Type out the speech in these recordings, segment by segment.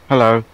Hello.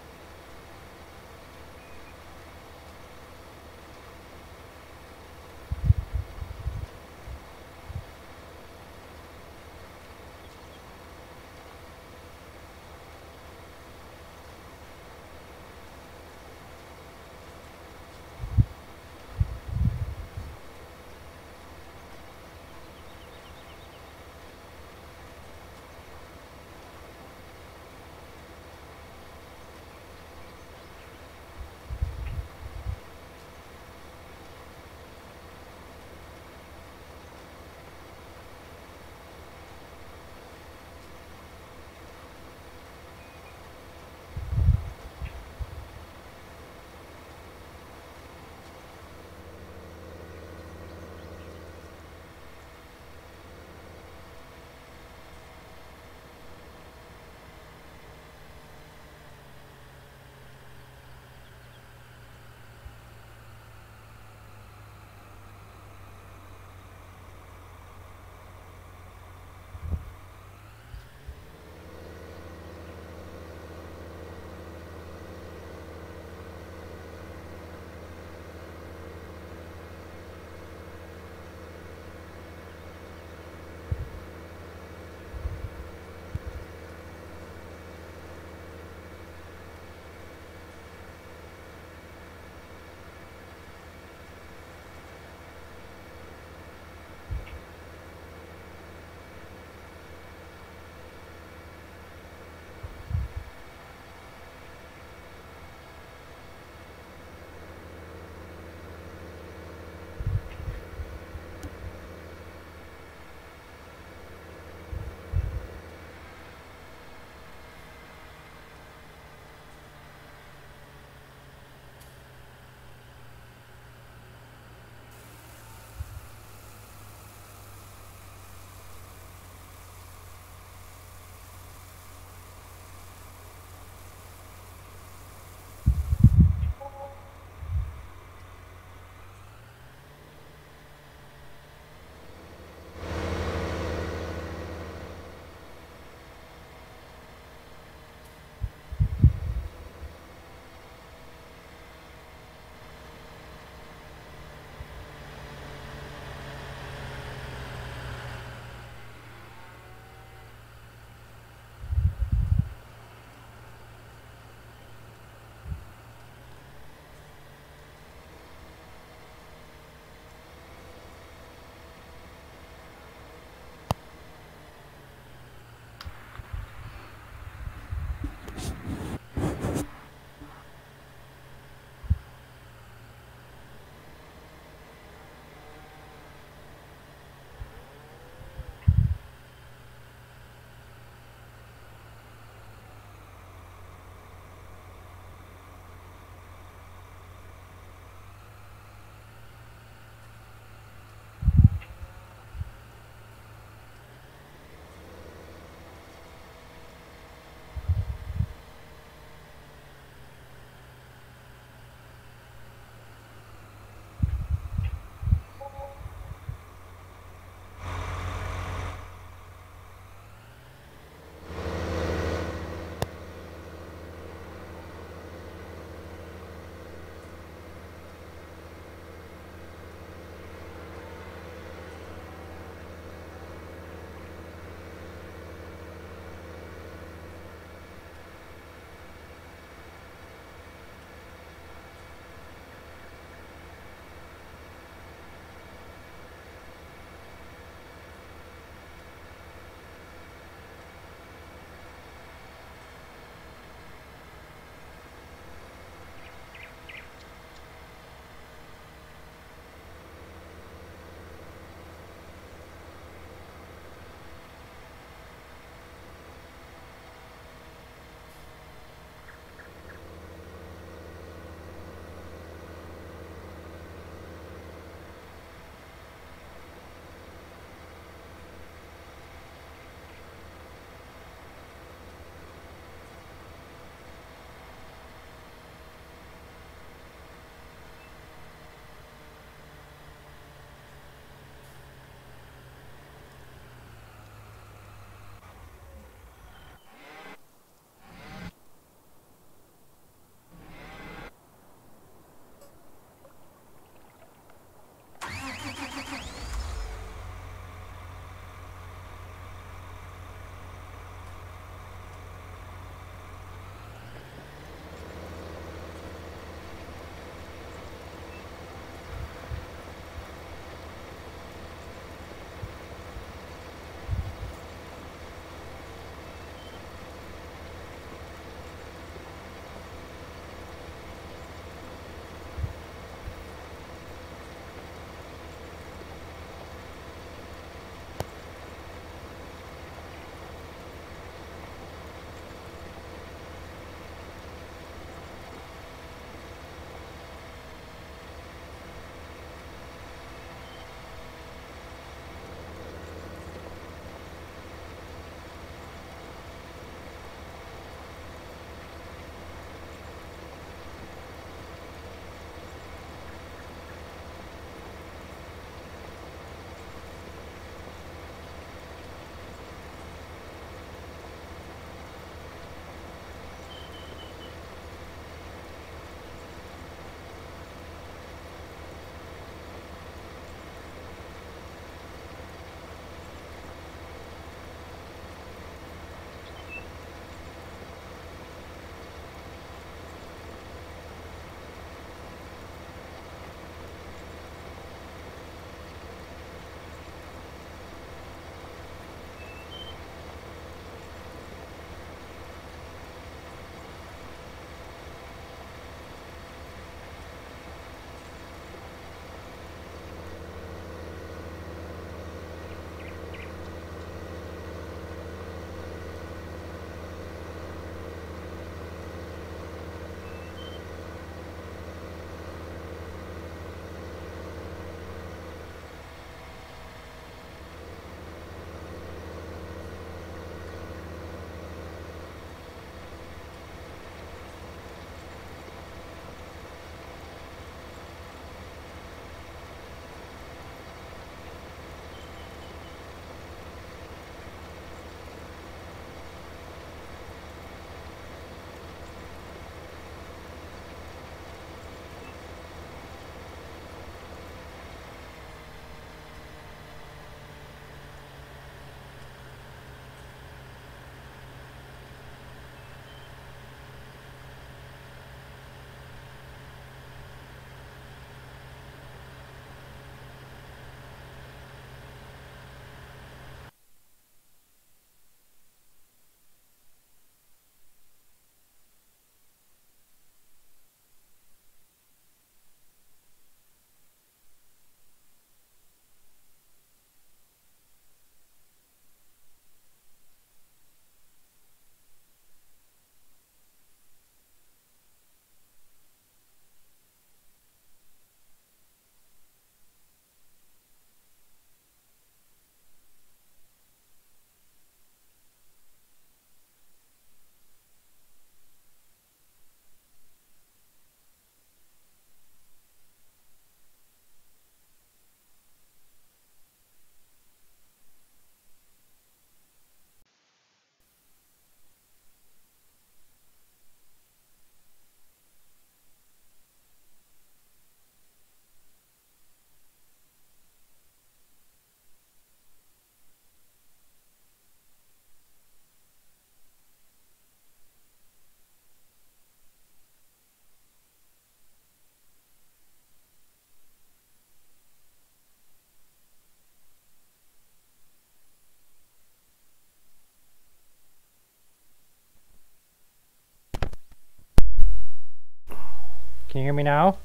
Can you hear me now?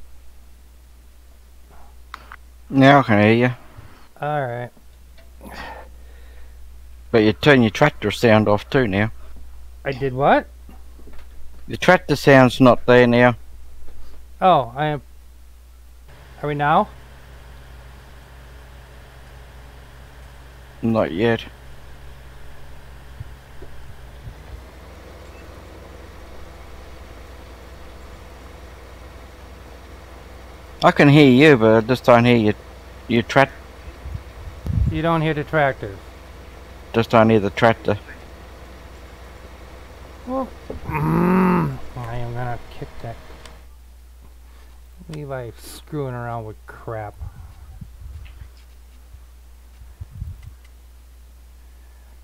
Now I can hear you. Alright. But you turn your tractor sound off too now. I did what? The tractor sound's not there now. Oh, I am. Are we now? Not yet. I can hear you, but I just don't hear your tractor. You don't hear the tractors. Just don't hear the tractor. Well, I am gonna kick that. Levi screwing around with crap.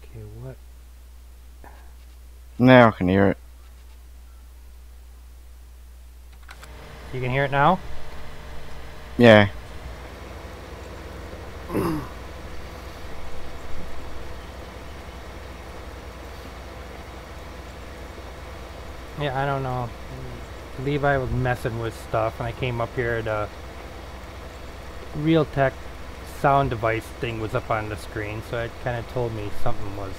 Okay, what? Now I can hear it. You can hear it now? Yeah. Yeah, I don't know. Levi was messing with stuff, and I came up here. The Realtek sound device thing was up on the screen, so it kind of told me something was.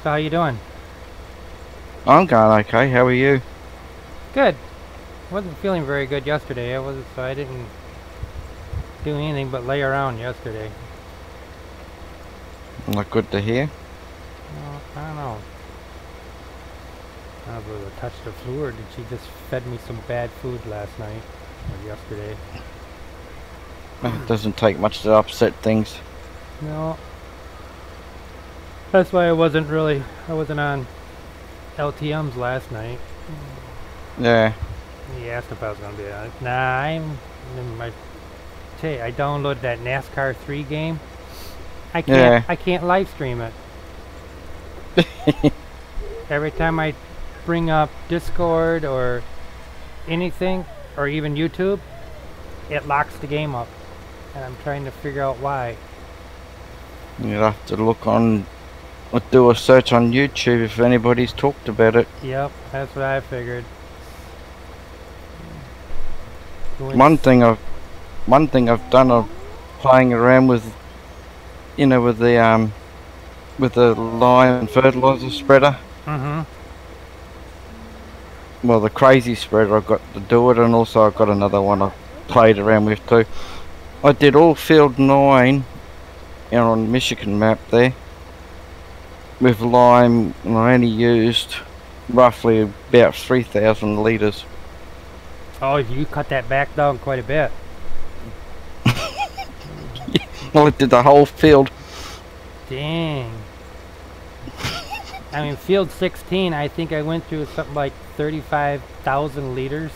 So how you doing? I'm going okay. How are you? Good. Wasn't feeling very good yesterday. So I didn't do anything but lay around yesterday. Not good to hear. Well, I don't know. I don't know if it was a touch the flu, or did she just fed me some bad food last night or yesterday? It doesn't take much to upset things. No. That's why I wasn't on LTM's last night. Yeah. He asked if I was gonna be on it. Nah, I downloaded that NASCAR 3 game. I can't live stream it. Every time I bring up Discord or anything, or even YouTube, it locks the game up. And I'm trying to figure out why. You'll have to look on, or do a search on YouTube if anybody's talked about it. Yep, that's what I figured. One thing I've done of playing around with, you know, with the lime fertilizer spreader. Mm-hmm. Well, the crazy spreader, I've got to do it, and also I've got another one I've played around with too. I did all field 9 on Michigan map there with lime, and I only used roughly about 3,000 litres. Oh, you cut that back down quite a bit. Well, it did the whole field. Dang. I mean, field 16, I think I went through something like 35,000 liters.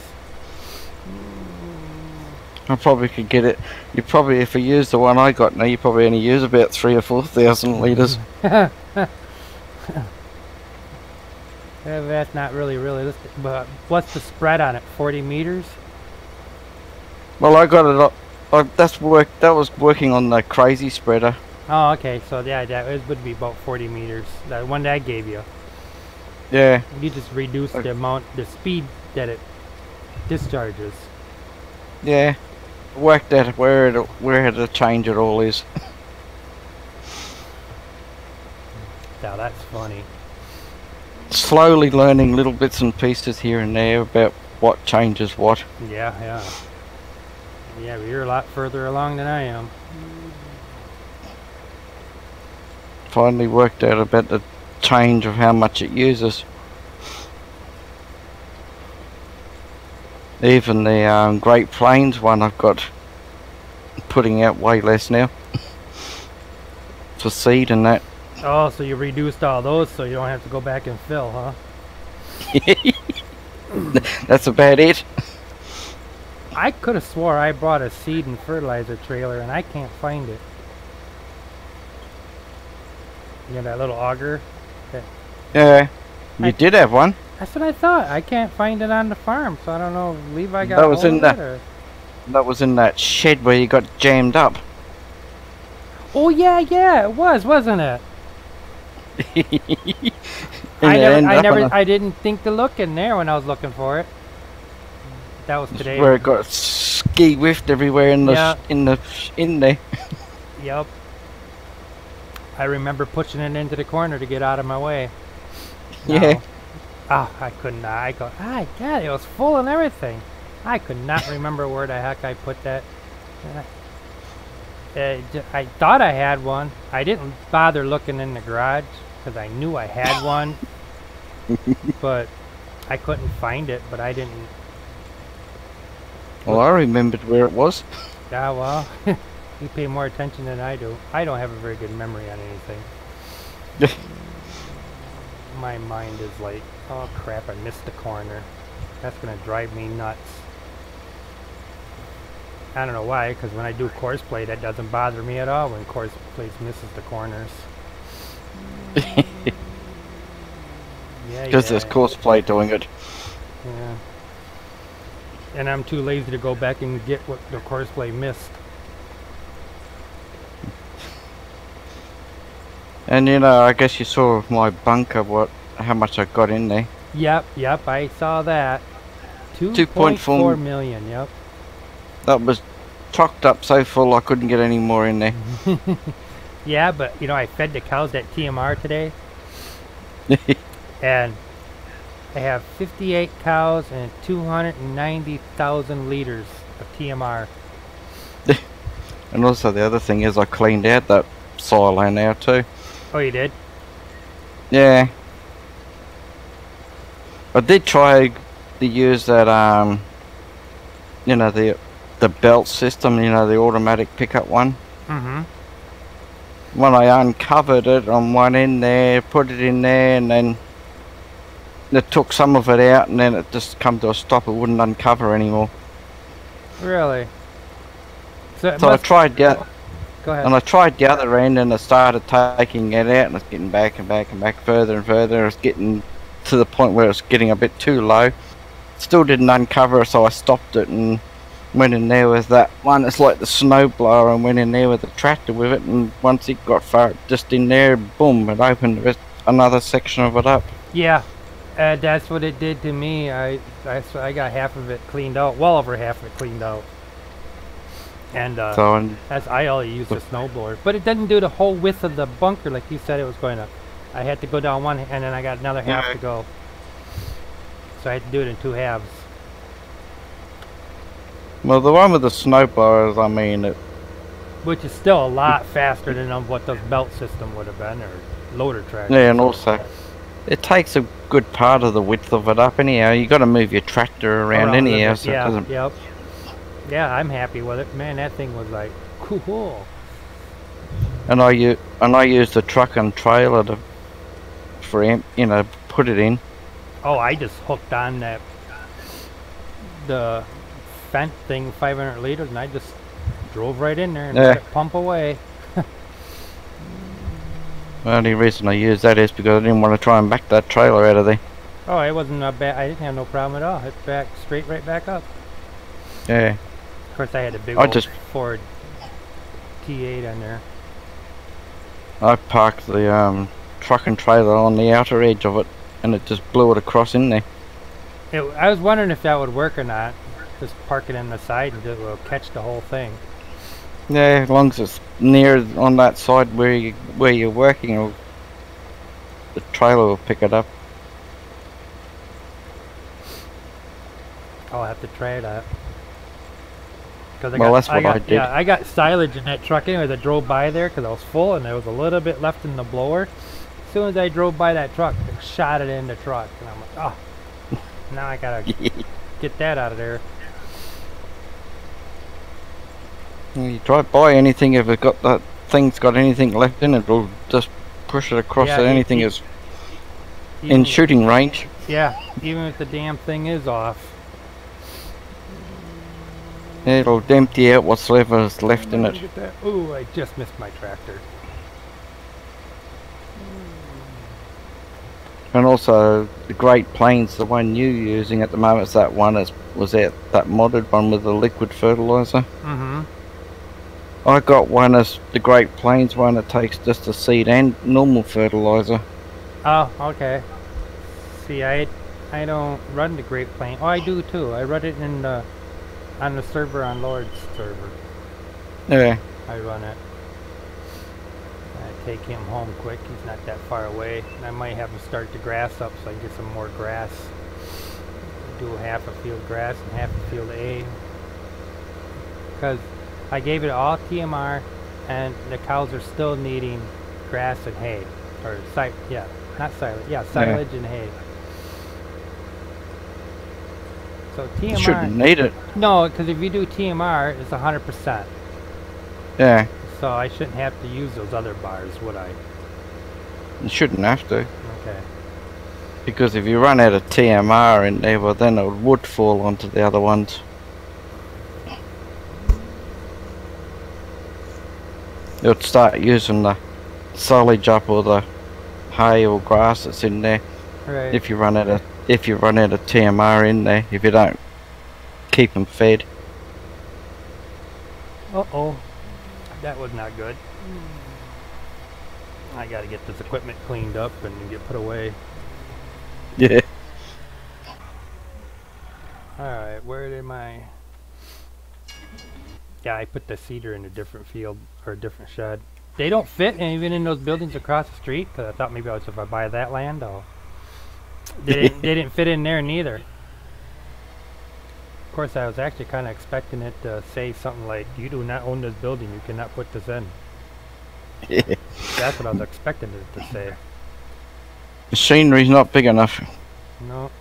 I probably could get it. You probably, if you use the one I got now, you probably only use about 3,000 or 4,000 litres. That's not really realistic. But what's the spread on it? 40 meters? Well, I got it up. That was working on the crazy spreader. Oh, okay. So yeah, that would be about 40 meters. That one that I gave you. Yeah. You just reduce the speed that it discharges. Yeah. Worked out where the change it all is. Now that's funny. Slowly learning little bits and pieces here and there about what changes what. Yeah, yeah. Yeah, but you're a lot further along than I am. Finally worked out about the change of how much it uses. Even the Great Plains one I've got putting out way less now for seed and that. Oh, so you reduced all those so you don't have to go back and fill, huh? That's about it. I could have swore I brought a seed and fertilizer trailer and I can't find it. You know that little auger? Yeah, you did have one. That's what I thought. I can't find it on the farm, so I don't know if Levi got That was in that. that was in that shed where you got jammed up. Oh yeah, yeah, it was, wasn't it? I didn't think to look in there when I was looking for it. That was today. Where it got ski whiffed everywhere in the in there. Yep. I remember pushing it into the corner to get out of my way. Yeah. Oh, I could not. I go, God, it was full and everything. I could not remember where the heck I put that. I thought I had one. I didn't bother looking in the garage because I knew I had one. But I couldn't find it, but I didn't. Well, I remembered where it was. Yeah, well, you pay more attention than I do. I don't have a very good memory on anything. My mind is like, oh crap, I missed the corner. That's going to drive me nuts. I don't know why, because when I do course play, that doesn't bother me at all when course play misses the corners. Because there's course play doing it. Yeah. And I'm too lazy to go back and get what the course play missed. And you know, I guess you saw my bunker, how much I got in there. Yep, I saw that. 2.4 million, yep. That was chocked up so full I couldn't get any more in there. Yeah, but you know, I fed the cows that TMR today. And I have 58 cows and 290,000 liters of TMR. And also the other thing is I cleaned out that silo now too. Oh, you did? Yeah. I did try to use that, you know, the belt system, you know, the automatic pickup one. Mm-hmm. When I uncovered it on one end there, put it in there, and then it took some of it out, and then it just come to a stop. It wouldn't uncover anymore. Really? So I tried Go ahead. And I tried the other end, and I started taking it out, and it's getting back and back and back, further and further. It's getting to the point where it's getting a bit too low. Still didn't uncover, so I stopped it and went in there with that one. It's like the snow blower, and went in there with the tractor with it, and once it got far just in there, boom, it opened another section of it up. Yeah, that's what it did to me. I got half of it cleaned out, well over half of it cleaned out. And I only used the snowblower, but it didn't do the whole width of the bunker like you said it was going to. I had to go down one, and then I got another half to go. So I had to do it in 2 halves. Well, the one with the snowblowers, I mean, which is still a lot faster than what the belt system would have been, or loader track. Yeah, and also, it takes a good part of the width of it up anyhow. You got to move your tractor around anyhow, so it doesn't. Yep. Yeah, I'm happy with it. Man, that thing was like cool. And I used the truck and trailer you know, put it in. Oh, I just hooked on the Fendt thing, 500 liters, and I just drove right in there and let it pump away. The only reason I used that is because I didn't want to try and back that trailer out of there. Oh, it wasn't bad. I didn't have no problem at all. It's back right back up. Yeah. Of course, I had a big old Ford T8 on there. I parked the truck and trailer on the outer edge of it, and it just blew it across in there. I was wondering if that would work or not. Just park it on the side and it will catch the whole thing. Yeah, as long as it's near on that side where you're working, the trailer will pick it up. I'll have to try that. Well, that's what I did. Yeah, I got silage in that truck anyways. I drove by there because I was full and there was a little bit left in the blower. As soon as I drove by that truck, I shot it in the truck. And I'm like, oh, now I gotta get that out of there. You drive by anything, if it's got that thing's got anything left in it, it'll just push it across so anything is in shooting range. Yeah, even if the damn thing is off. It'll empty out what's left in it. Ooh, I just missed my tractor. And also the Great Plains, the one you're using at the moment, is that one that modded one with the liquid fertilizer. Mm-hmm. I got one as the Great Plains one that takes just the seed and normal fertilizer. Oh, okay. See, I don't run the Great Plains. Oh, I do too. I run it in the on the server on Lord's server. Yeah. I run it. I take him home quick. He's not that far away. And I might have him start the grass up so I can get some more grass. Do half a field grass and half a field A. Because I gave it all TMR, and the cows are still needing grass and hay, or not silage. Yeah, silage and hay. So TMR. You shouldn't need it. No, because if you do TMR, it's 100%. Yeah. So I shouldn't have to use those other bars, would I? You shouldn't have to. Okay. Because if you run out of TMR in there, well then it would fall onto the other ones. It would start using the silage up or the hay or grass that's in there. Right. If you run out of TMR in there, if you don't keep them fed. Uh-oh. That was not good. I gotta get this equipment cleaned up and get put away. Yeah. Alright, where did my... Yeah, I put the seeder in a different field, or a different shed. They don't fit even in those buildings across the street, because I thought maybe if I buy that land, they didn't fit in there neither. Of course, I was actually kind of expecting it to say something like, "You do not own this building, you cannot put this in." That's what I was expecting it to say. Machinery's not big enough. No.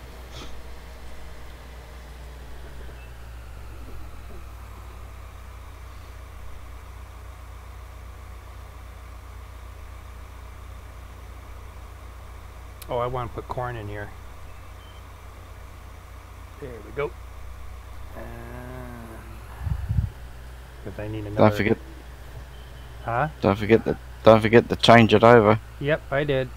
Oh, I want to put corn in here. There we go. Because I need another. Don't forget. Huh? Don't forget to change it over. Yep, I did.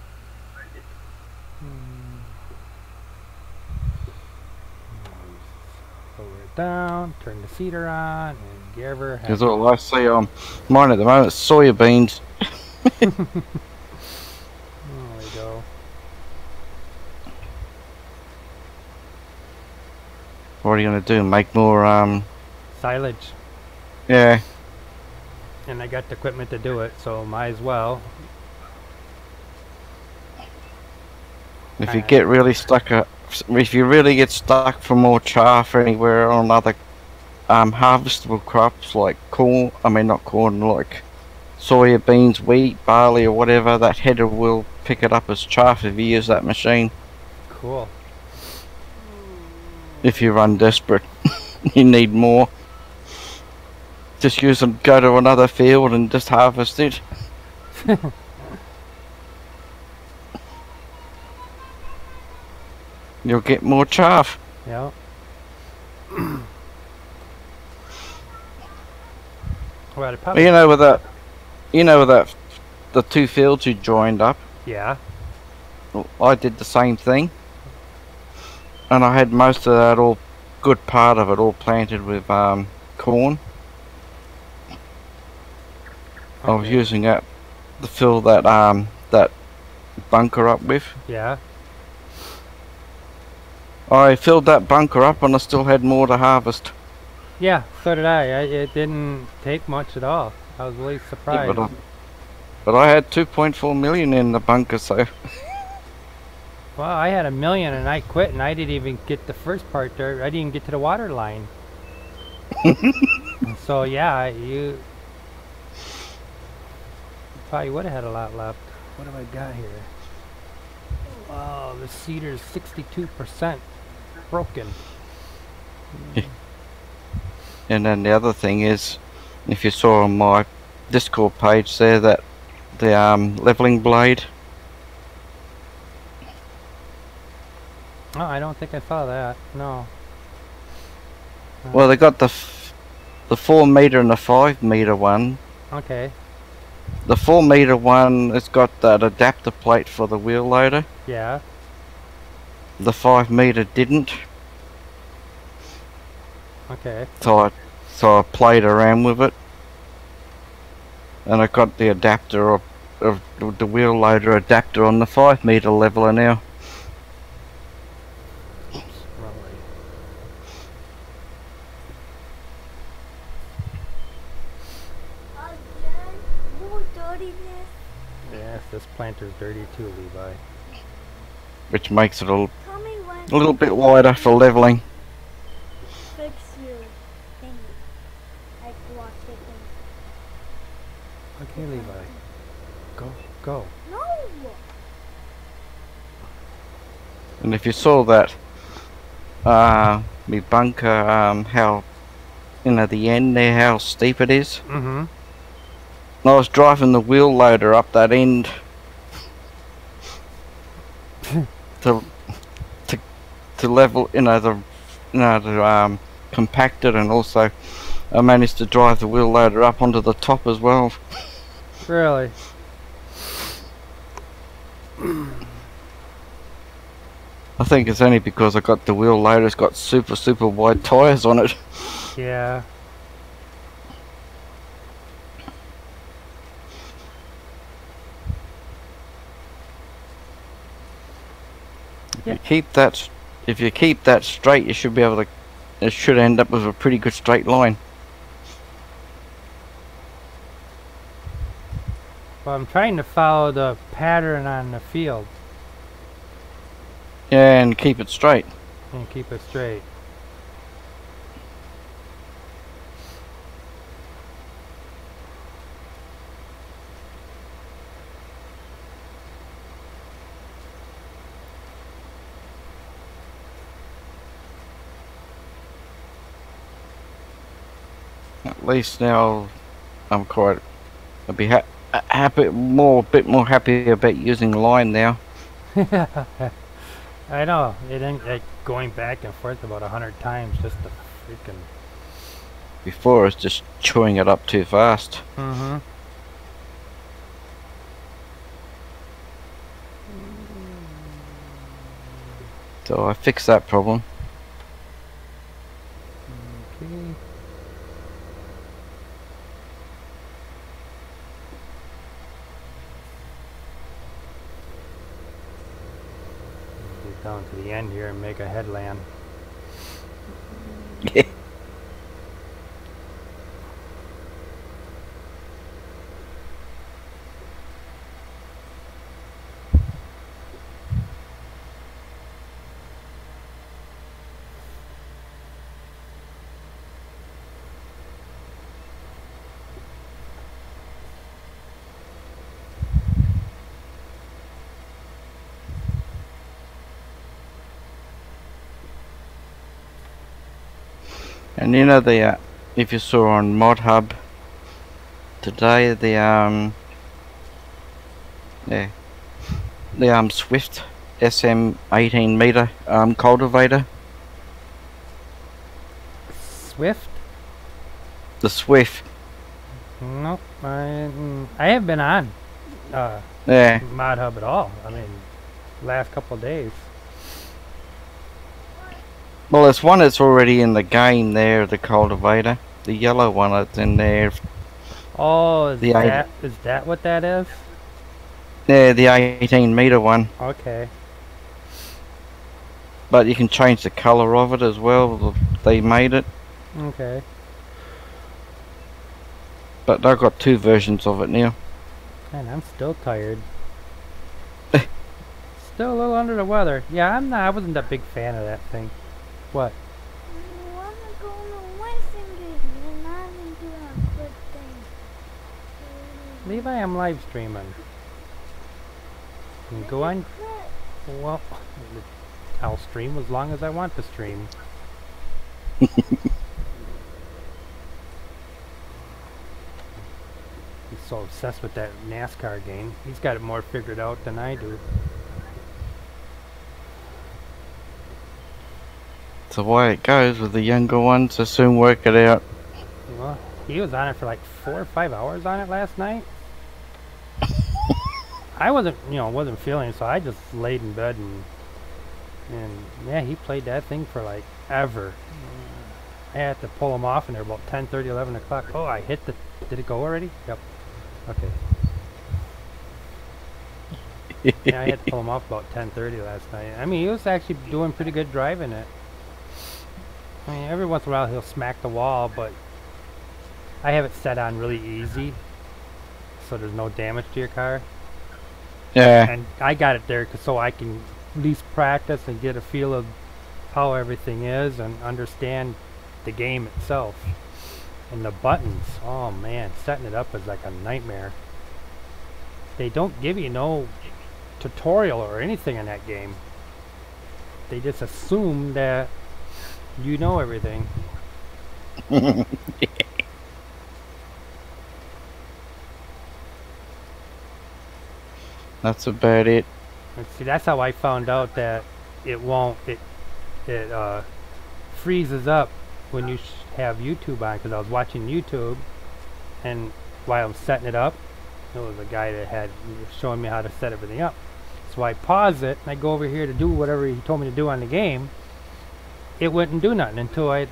Lower it down, turn the seeder on, and Giver has... Because all I see on mine at the moment is soybeans. There we go. What are you going to do? Make more, silage. Yeah. And I got the equipment to do it, so might as well. If you get really stuck, if you really get stuck for more chaff anywhere on other harvestable crops like corn, not corn, like soya beans, wheat, barley or whatever, that header will pick it up as chaff if you use that machine. Cool. If you run desperate, you need more. Just use them, go to another field and just harvest it. You'll get more chaff. Yeah. Well, you know with that, the two fields you joined up. Yeah. I did the same thing, and I had most of that, all good part of it, all planted with corn. Okay. I was using that to fill that that bunker up with. Yeah. I filled that bunker up and I still had more to harvest. Yeah, so did I. It didn't take much at all. I was really surprised. Yeah, but I had 2.4 million in the bunker, so... Well, I had 1 million and I quit and I didn't even get the first part there. I didn't even get to the water line. So yeah, you probably would have had a lot left. What have I got here? Oh, the cedar's 62% broken. And then the other thing is, if you saw on my Discord page there, that the leveling blade. Oh, I don't think I saw that. No. Well, they got the 4 meter and the 5 meter one. Okay. The 4 meter one has got that adapter plate for the wheel loader. Yeah. The 5 meter didn't. Okay. So I played around with it. And I got the adapter of the wheel loader adapter on the 5-meter leveler now. Yes, this planter's dirty too, Levi. Which makes it a little bit wider for leveling. Fix your thing. Like wash it. Okay, Levi. Go. No! And if you saw that, me bunker, how, the end there, how steep it is. Mm-hmm. I was driving the wheel loader up that end to level, to compact it, and also I managed to drive the wheel loader up onto the top as well. Really? I think it's only because I got the wheel loader's got super wide tyres on it. Yeah. If you keep that straight, you should be able to. It should end up with a pretty good straight line. Well, I'm trying to follow the pattern on the field. Yeah, and keep it straight. And keep it straight. At least now, I'm quite. I'll be bit more happy about using line now. I know. It ain't like going back and forth about 100 times just to freaking. Before it's just chewing it up too fast. Mm-hmm. So I fixed that problem. Okay. Get down to the end here and make a headland. Yeah. And you know if you saw on Mod Hub today the Swift SM 18-meter cultivator. Swift? The Swift. Nope. I haven't been on Mod Hub at all. I mean, last couple of days. Well, there's one that's already in the game there, the cultivator. The yellow one that's in there. Oh, is that what that is? Yeah, the 18-meter one. Okay. But you can change the colour of it as well. They made it. Okay. But I've got 2 versions of it now. And I'm still tired. Still a little under the weather. Yeah, I wasn't a big fan of that thing. What? I want to go on a Western and not into a good thing. Levi, I'm live streaming. You can go on. Well, I'll stream as long as I want to stream. He's so obsessed with that NASCAR game. He's got it more figured out than I do. It's the way it goes with the younger ones. They soon work it out. Well, he was on it for like 4 or 5 hours on it last night. I wasn't feeling it, so I just laid in bed and yeah, he played that thing for like ever. I had to pull him off in there about 10:30, 11 o'clock. Oh, I hit the. Did it go already? Yep. Okay. Yeah, I had to pull him off about 10:30 last night. I mean, he was actually doing pretty good driving it. I mean, every once in a while he'll smack the wall, but I have it set on really easy, so there's no damage to your car. Yeah. And I got it there so I can at least practice and get a feel of how everything is and understand the game itself. And the buttons, oh man, setting it up is like a nightmare. They don't give you no tutorial or anything in that game. They just assume that you know everything. That's about it. And see, that's how I found out that it won't, it freezes up when you have YouTube on, because I was watching YouTube, and while I'm setting it up, there was a guy that had showing me how to set everything up. So I pause it, and I go over here to do whatever he told me to do on the game. It wouldn't do nothing until I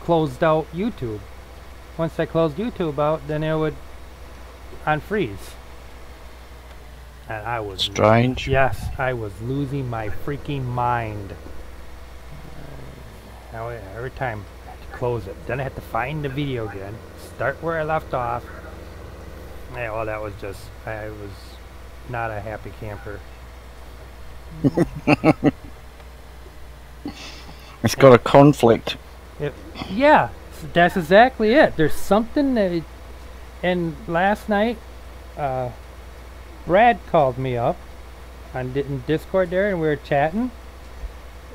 closed out YouTube. Once I closed YouTube out, then it would unfreeze. And I was strange. Yes, I was losing my freaking mind. Every time I had to close it, then I had to find the video again, start where I left off. Yeah, well, that was just, I was not a happy camper. It's got a conflict. Yeah, that's exactly it. There's something that, and last night, Brad called me up on Discord there, and we were chatting.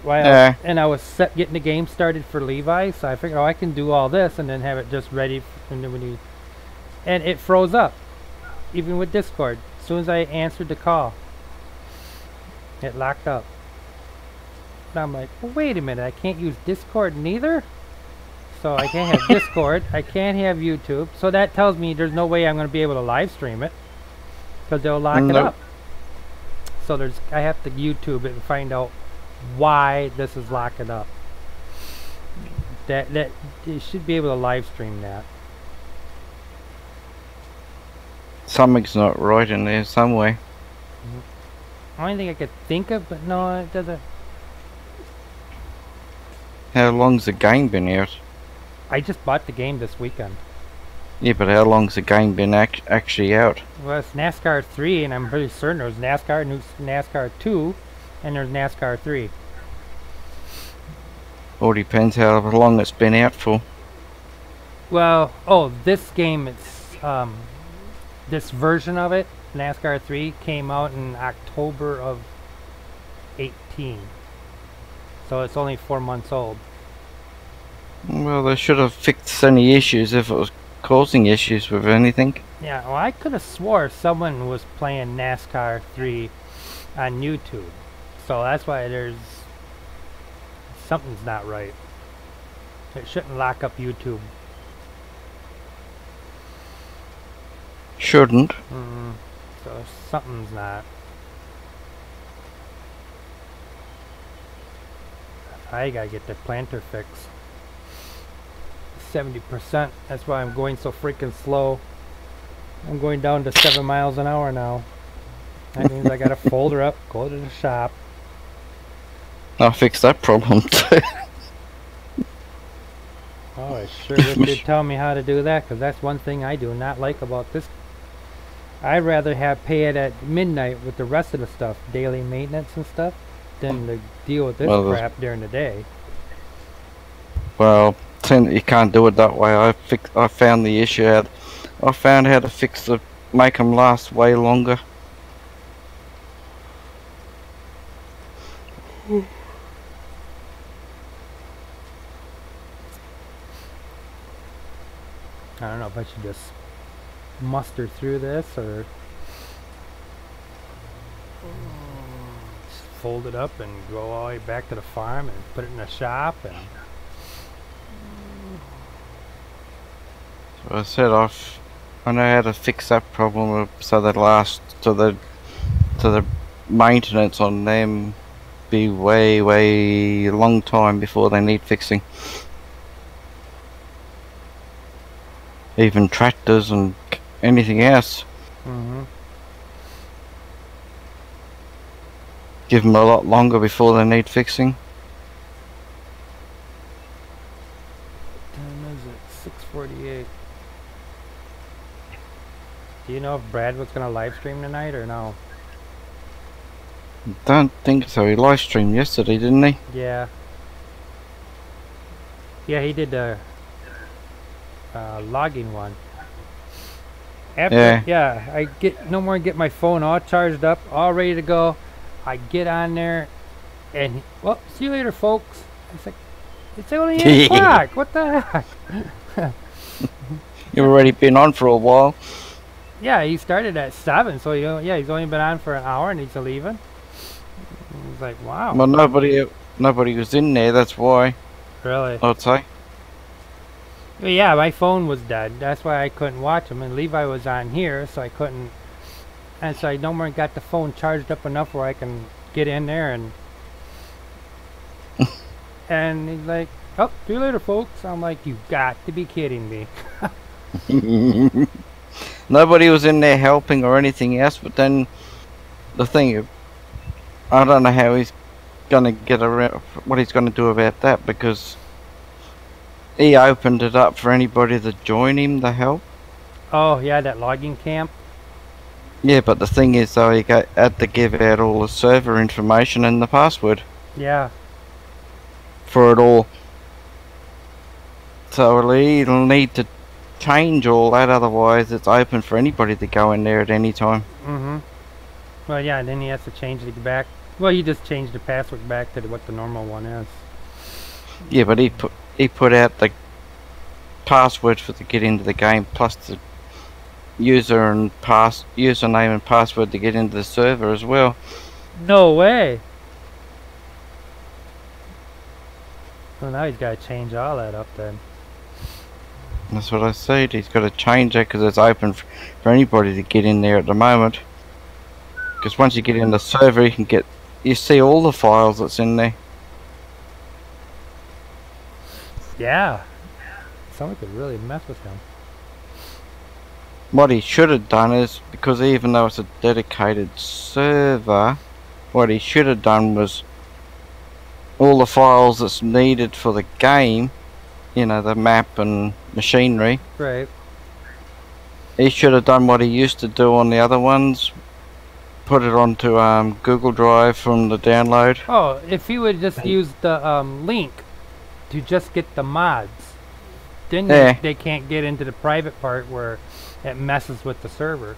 And I was getting the game started for Levi, so I figured, oh, I can do all this and then have it just ready. And then and it froze up, even with Discord. As soon as I answered the call, it locked up. And I'm like, well, wait a minute, I can't use Discord neither? So I can't have Discord, I can't have YouTube. So that tells me there's no way I'm going to be able to live stream it, because they'll lock it up. So I have to YouTube it and find out why this is locking up. That you should be able to live stream that. Something's not right in there some way. Only thing I could think of, but no, it doesn't. How long's the game been out? I just bought the game this weekend. Yeah, but how long's the game been actually out? Well, it's NASCAR 3, and I'm pretty certain there's NASCAR 2, and there's NASCAR 3. All depends how long it's been out for. Well, oh, this game, it's this version of it, NASCAR 3, came out in October of 18. So it's only 4 months old. Well, they should have fixed any issues if it was causing issues with anything. Yeah, well, I could have swore someone was playing NASCAR 3 on YouTube. So that's why something's not right. It shouldn't lock up YouTube. Shouldn't. So something's not. I gotta get the planter fixed. 70%. That's why I'm going so freaking slow. I'm going down to 7 miles an hour now. That means I gotta fold her up, go to the shop. I'll fix that problem too. Oh, I sure wish you'd tell me how to do that, because that's one thing I do not like about this. I'd rather pay it at midnight with the rest of the stuff, daily maintenance and stuff, than to deal with this crap during the day. Well, since you can't do it that way, I found the issue out. I found how to make them last way longer. I don't know if I should just muster through this or just fold it up and go all the way back to the farm and put it in the shop. And so I said I know how to fix that problem so that last to the maintenance on them be way long time before they need fixing. Even tractors and anything else. Mm-hmm. Give them a lot longer before they need fixing. Time is it? 6:48. Do you know if Brad was gonna live stream tonight or no? Don't think so. He live streamed yesterday, didn't he? Yeah. Yeah, he did the logging one. After, yeah, I get my phone all charged up, all ready to go. I get on there, and well, see you later, folks. It's only 8 o'clock. What the heck? You've already been on for a while. Yeah, he started at 7, so yeah, he's only been on for an hour, and he's leaving. He's like, wow. Well, nobody was in there. That's why. Really? I'd say. Yeah, my phone was dead. That's why I couldn't watch him. And Levi was on here, so I couldn't. And so I no more got the phone charged up enough where I can get in there and. And he's like, "Oh, see you later, folks." I'm like, "You got to be kidding me." Nobody was in there helping or anything else. But then, the thing, I don't know how he's gonna get around. What he's gonna do about that, because he opened it up for anybody to join him to help. Oh yeah, that logging camp. Yeah, but the thing is, though, he had to give out all the server information and the password. Yeah. For it all. So he'll need to change all that, otherwise it's open for anybody to go in there at any time. Mm-hmm. Well, yeah, and then he has to change it back. Well, you just changed the password back to what the normal one is. Yeah, but he put out the password for to get into the game, plus the username and password to get into the server as well. No way. Well, now he's got to change all that up then. That's what I said. He's got to change that because it's open for anybody to get in there at the moment. Because once you get in the server, you see all the files that's in there. Yeah. Someone could really mess with him. What he should have done is, because even though it's a dedicated server, what he should have done was all the files that's needed for the game, you know, the map and machinery. Right. He should have done what he used to do on the other ones. Put it onto Google Drive from the download. Oh, if he would just use the link to just get the mods, then they can't get into the private part where it messes with the server.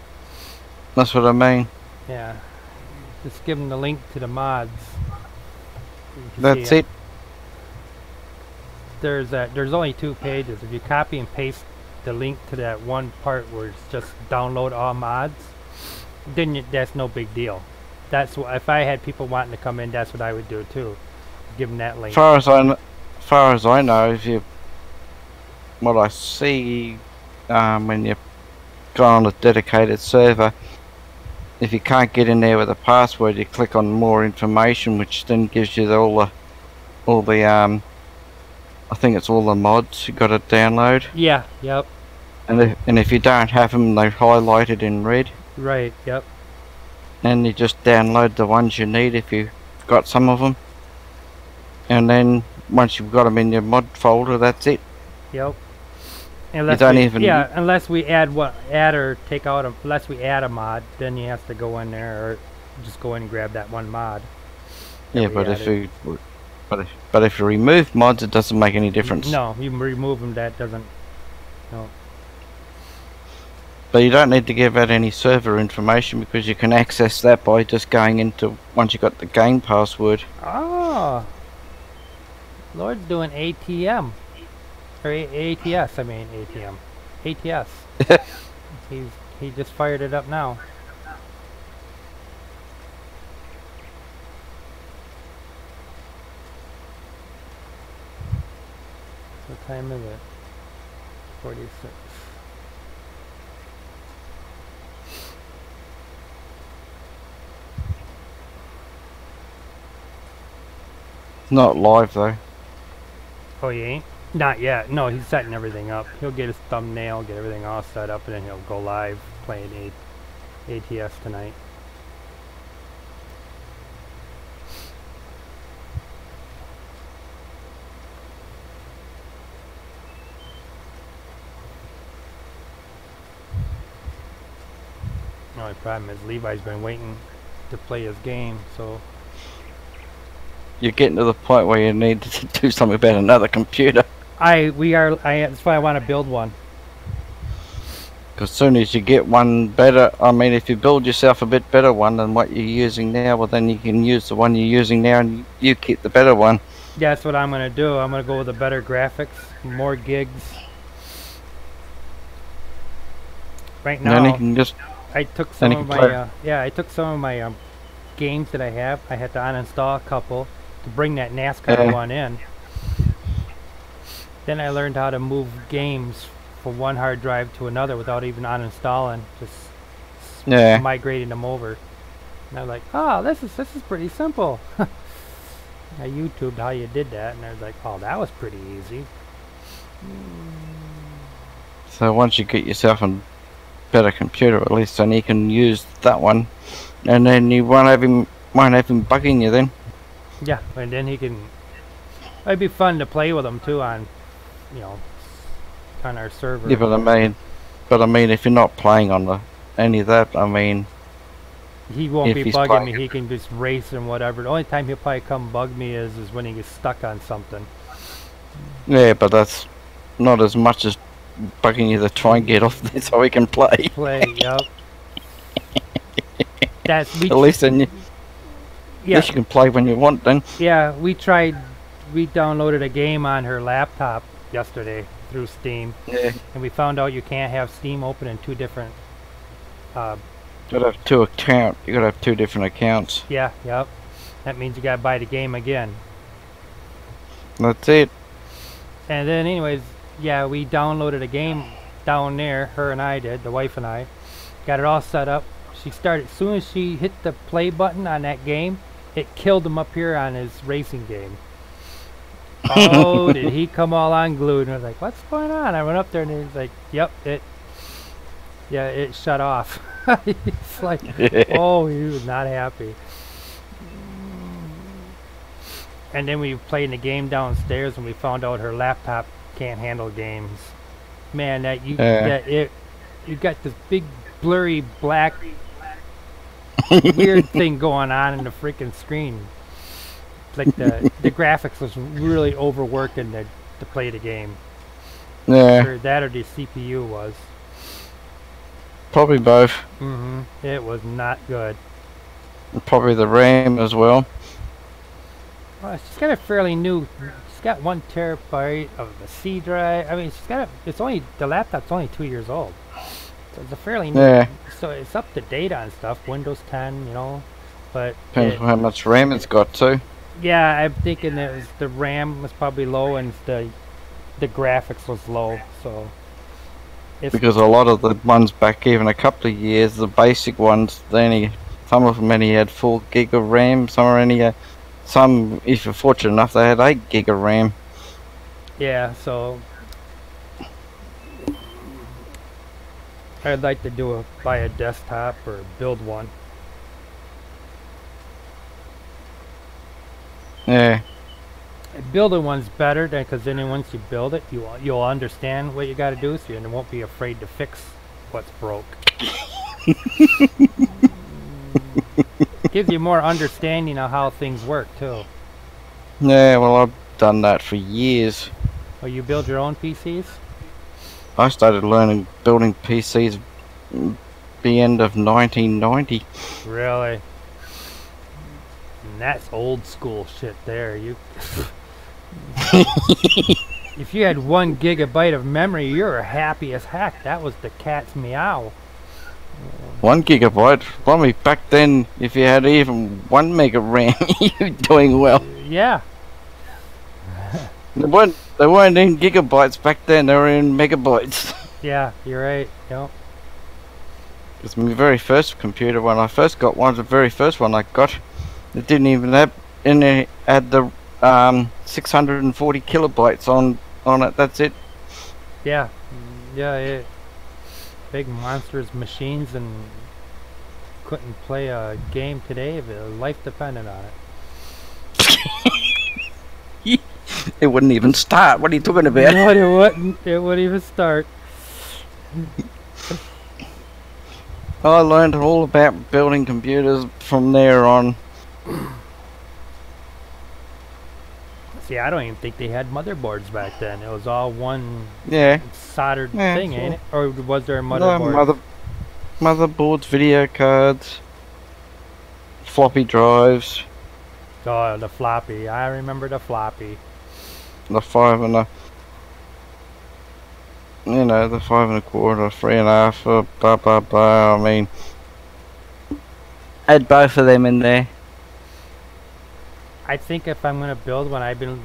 That's what I mean. Yeah. Just give them the link to the mods. That's it. There's only 2 pages. If you copy and paste the link to that one part where it's just download all mods, then that's no big deal. That's what, if I had people wanting to come in, that's what I would do too. Give them that link. Far as I know, what I see when you go on a dedicated server, if you can't get in there with a password, you click on more information, which then gives you all the I think it's all the mods you got to download. Yeah. Yep. And if you don't have them, they're highlighted in red. Right. Yep. And you just download the ones you need if you've got some of them. And then once you've got them in your mod folder, that's it. Yep. Unless we add or take out unless we add a mod, then you have to go in there or just go in and grab that one mod. Yeah, but if you remove mods, it doesn't make any difference. No, you remove them. That doesn't. No. But you don't need to give out any server information because you can access that by just going into once you got the game password. Oh. Lord's doing ATM. Or ATS, I mean ATM. ATS. He just fired it up now. What time is it? 46. Not live though. Oh, you ain't? Not yet. No, he's setting everything up. He'll get his thumbnail, get everything all set up, and then he'll go live playing ATS tonight. The only problem is Levi's been waiting to play his game, so you're getting to the point where you need to do something about another computer. that's why I want to build one. Because as soon as you get one better, I mean, if you build yourself a bit better one than what you're using now, well then you can use the one you're using now and you keep the better one. Yeah, that's what I'm going to do. I'm going to go with the better graphics, more gigs. Right now, then you can just I took some of my I took some of my games that I have. I had to uninstall a couple to bring that NASCAR one in. Then I learned how to move games from one hard drive to another without even uninstalling, just migrating them over. And I'm like, oh, this is pretty simple. I YouTubed how you did that, and I was like, oh, that was pretty easy. So once you get yourself a better computer, at least then you can use that one, and then you won't have him bugging you then. Yeah, and then he can. It'd be fun to play with him too on, on our server. Yeah, but I mean, if you're not playing on any of that, I mean, he won't be bugging me. He can just race and whatever. The only time he'll probably come bug me is when he gets stuck on something. Yeah, but that's not as much as bugging you to try and get off there so we can play. Yep. At least then at least you can play when you want then. Yeah, we downloaded a game on her laptop yesterday through Steam. Yeah. And we found out you can't have Steam open in two different you gotta have two different accounts. Yeah, yep. That means you gotta buy the game again. That's it. And then anyways, yeah, we downloaded a game down there, her and I did, the wife and I. Got it all set up. She started, as soon as she hit the play button on that game, it killed him up here on his racing game. Oh, did he come all unglued? And I was like, what's going on? I went up there and he was like, yep, it shut off. It's like, oh, he was not happy. And then we played the game downstairs and we found out her laptop can't handle games. Man, you got this big blurry black weird thing going on in the freaking screen. Like the graphics was really overworking to play the game. Yeah. Or that or the CPU was. Probably both. It was not good. And probably the RAM as well. Well, she's got a fairly new. She's got 1 terabyte of the C drive. I mean, the laptop's only 2 years old, so it's a fairly new. Yeah. So it's up to date on stuff. Windows 10, but depends on how much RAM it's got too. Yeah, I'm thinking it was the RAM was probably low and the graphics was low. So. Because a lot of the ones back even a couple of years, the basic ones, some of them only had 4 gig of RAM. Some, if you're fortunate enough, they had 8 gig of RAM. Yeah, so I'd like to buy a desktop or build one. Yeah. Building one's better because then once you build it, you'll understand what you got to do, so you won't be afraid to fix what's broke. Gives you more understanding of how things work too. Yeah, well, I've done that for years. Oh, you build your own PCs? I started building PCs the end of 1990. Really? And that's old school shit there. If you had 1 gigabyte of memory, you were happy as heck. That was the cat's meow. 1 gigabyte? Well, back then, if you had even 1 mega RAM, you were doing well. Yeah. They weren't in gigabytes back then, they were in megabytes. Yeah, you're right. Yep. Because my very first computer, when I first got one, the very first one I got, it didn't even have, it had the 640 kilobytes on it, that's it. Yeah. Yeah, big monsters, machines, and couldn't play a game today if life depended on it. It wouldn't even start. What are you talking about? No, it wouldn't. It wouldn't even start. I learned all about building computers from there on. See, I don't even think they had motherboards back then. It was all one soldered thing, ain't it? Or was there a motherboard? No, motherboards, video cards, floppy drives. Oh, the floppy. I remember the floppy. The 5 and a... You know, the 5 1/4, 3 1/2, blah blah blah. I mean... Add both of them in there. I think if I'm going to build one, I've been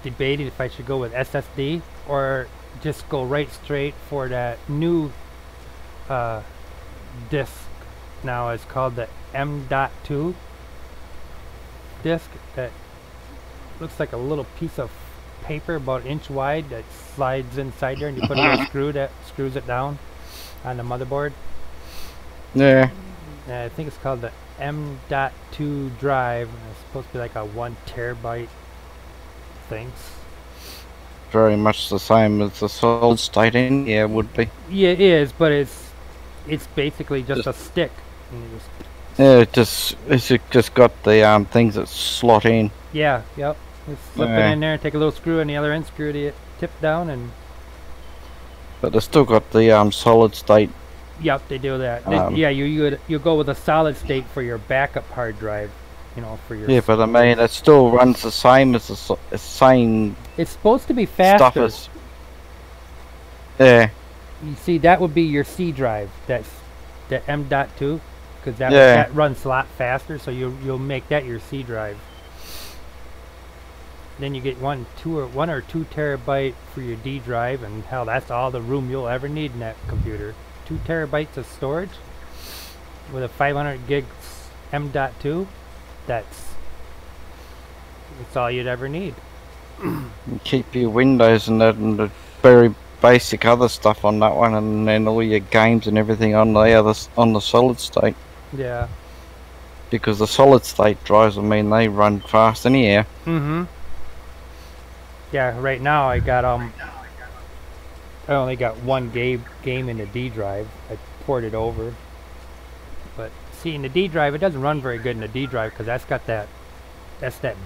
debating if I should go with SSD or just go right straight for that new disc. Now it's called the M.2 disc that looks like a little piece of paper about an inch wide that slides inside there, and you put a little screw that screws it down on the motherboard. Yeah. I think it's called the M.2 drive. It's supposed to be like a 1 terabyte thing. Very much the same as the solid state in, yeah, it would be. Yeah, it is, but it's basically just a stick. Yeah, it's just got the things that slot in. Yeah, yep. Just slip it in there and take a little screw on the other end, screw the tip down, and. But they still got the solid state. Yep, they do that. Yeah, you go with a solid state for your backup hard drive, you know, for your. Yeah, but I mean, it still runs the same as the same. It's supposed to be faster. Yeah. You see, that would be your C drive. That's the M.2, because that runs a lot faster. So you'll make that your C drive. Then you get 1 or 2 terabyte for your D drive, and hell, that's all the room you'll ever need in that computer. 2 terabytes of storage with a 500 gigs M.2. That's all you'd ever need. You keep your Windows and that, and the very basic other stuff on that one, and then all your games and everything on the solid state. Yeah. Because the solid state drives, I mean, they run fast anyhow. Yeah. Right now I got I only got 1 game in the D drive. I ported over. But see, in the D drive, it doesn't run very good in the D drive because that's that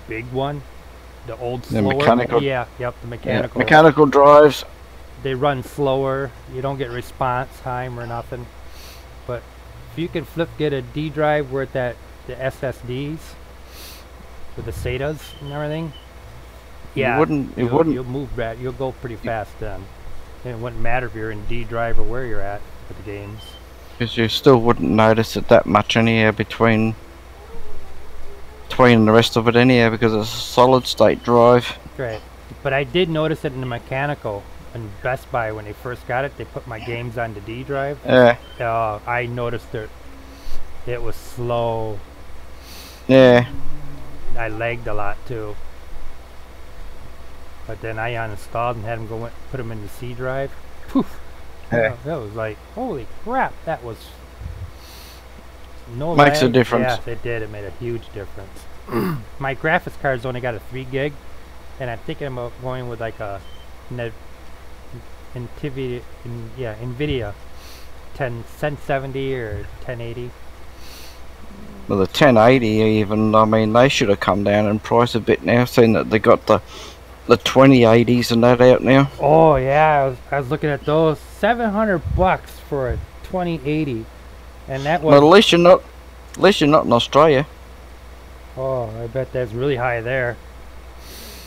big one, the old slower. Mechanical. Yeah, yep, the mechanical. Yeah, mechanical drives. They run slower. You don't get response time or nothing. But if you can get a D drive with the SSDs with the SATAs and everything, yeah, you'll move that. You'll go pretty fast then. And it wouldn't matter if you're in D drive or where you're at with the games. Because you still wouldn't notice it that much anyhow between the rest of it anyhow, because it's a solid state drive. Right. But I did notice it in the mechanical in Best Buy when they first got it. They put my games on the D drive. Yeah. I noticed it was slow. Yeah. I lagged a lot too. But then I uninstalled and had them put them in the C drive. Poof! Yeah. That was like, holy crap! That was no makes lag. a difference. Yes, it did. It made a huge difference. My graphics card's only got a 3 gig, and I'm thinking about going with like a NVIDIA 1070 or 1080. Well, the 1080 even, I mean, they should have come down in price a bit now, seeing that they got the 2080s and that out now. Oh yeah, I was looking at those. $700 for a 2080, and that was. But at least you're not in Australia. Oh, I bet that's really high there.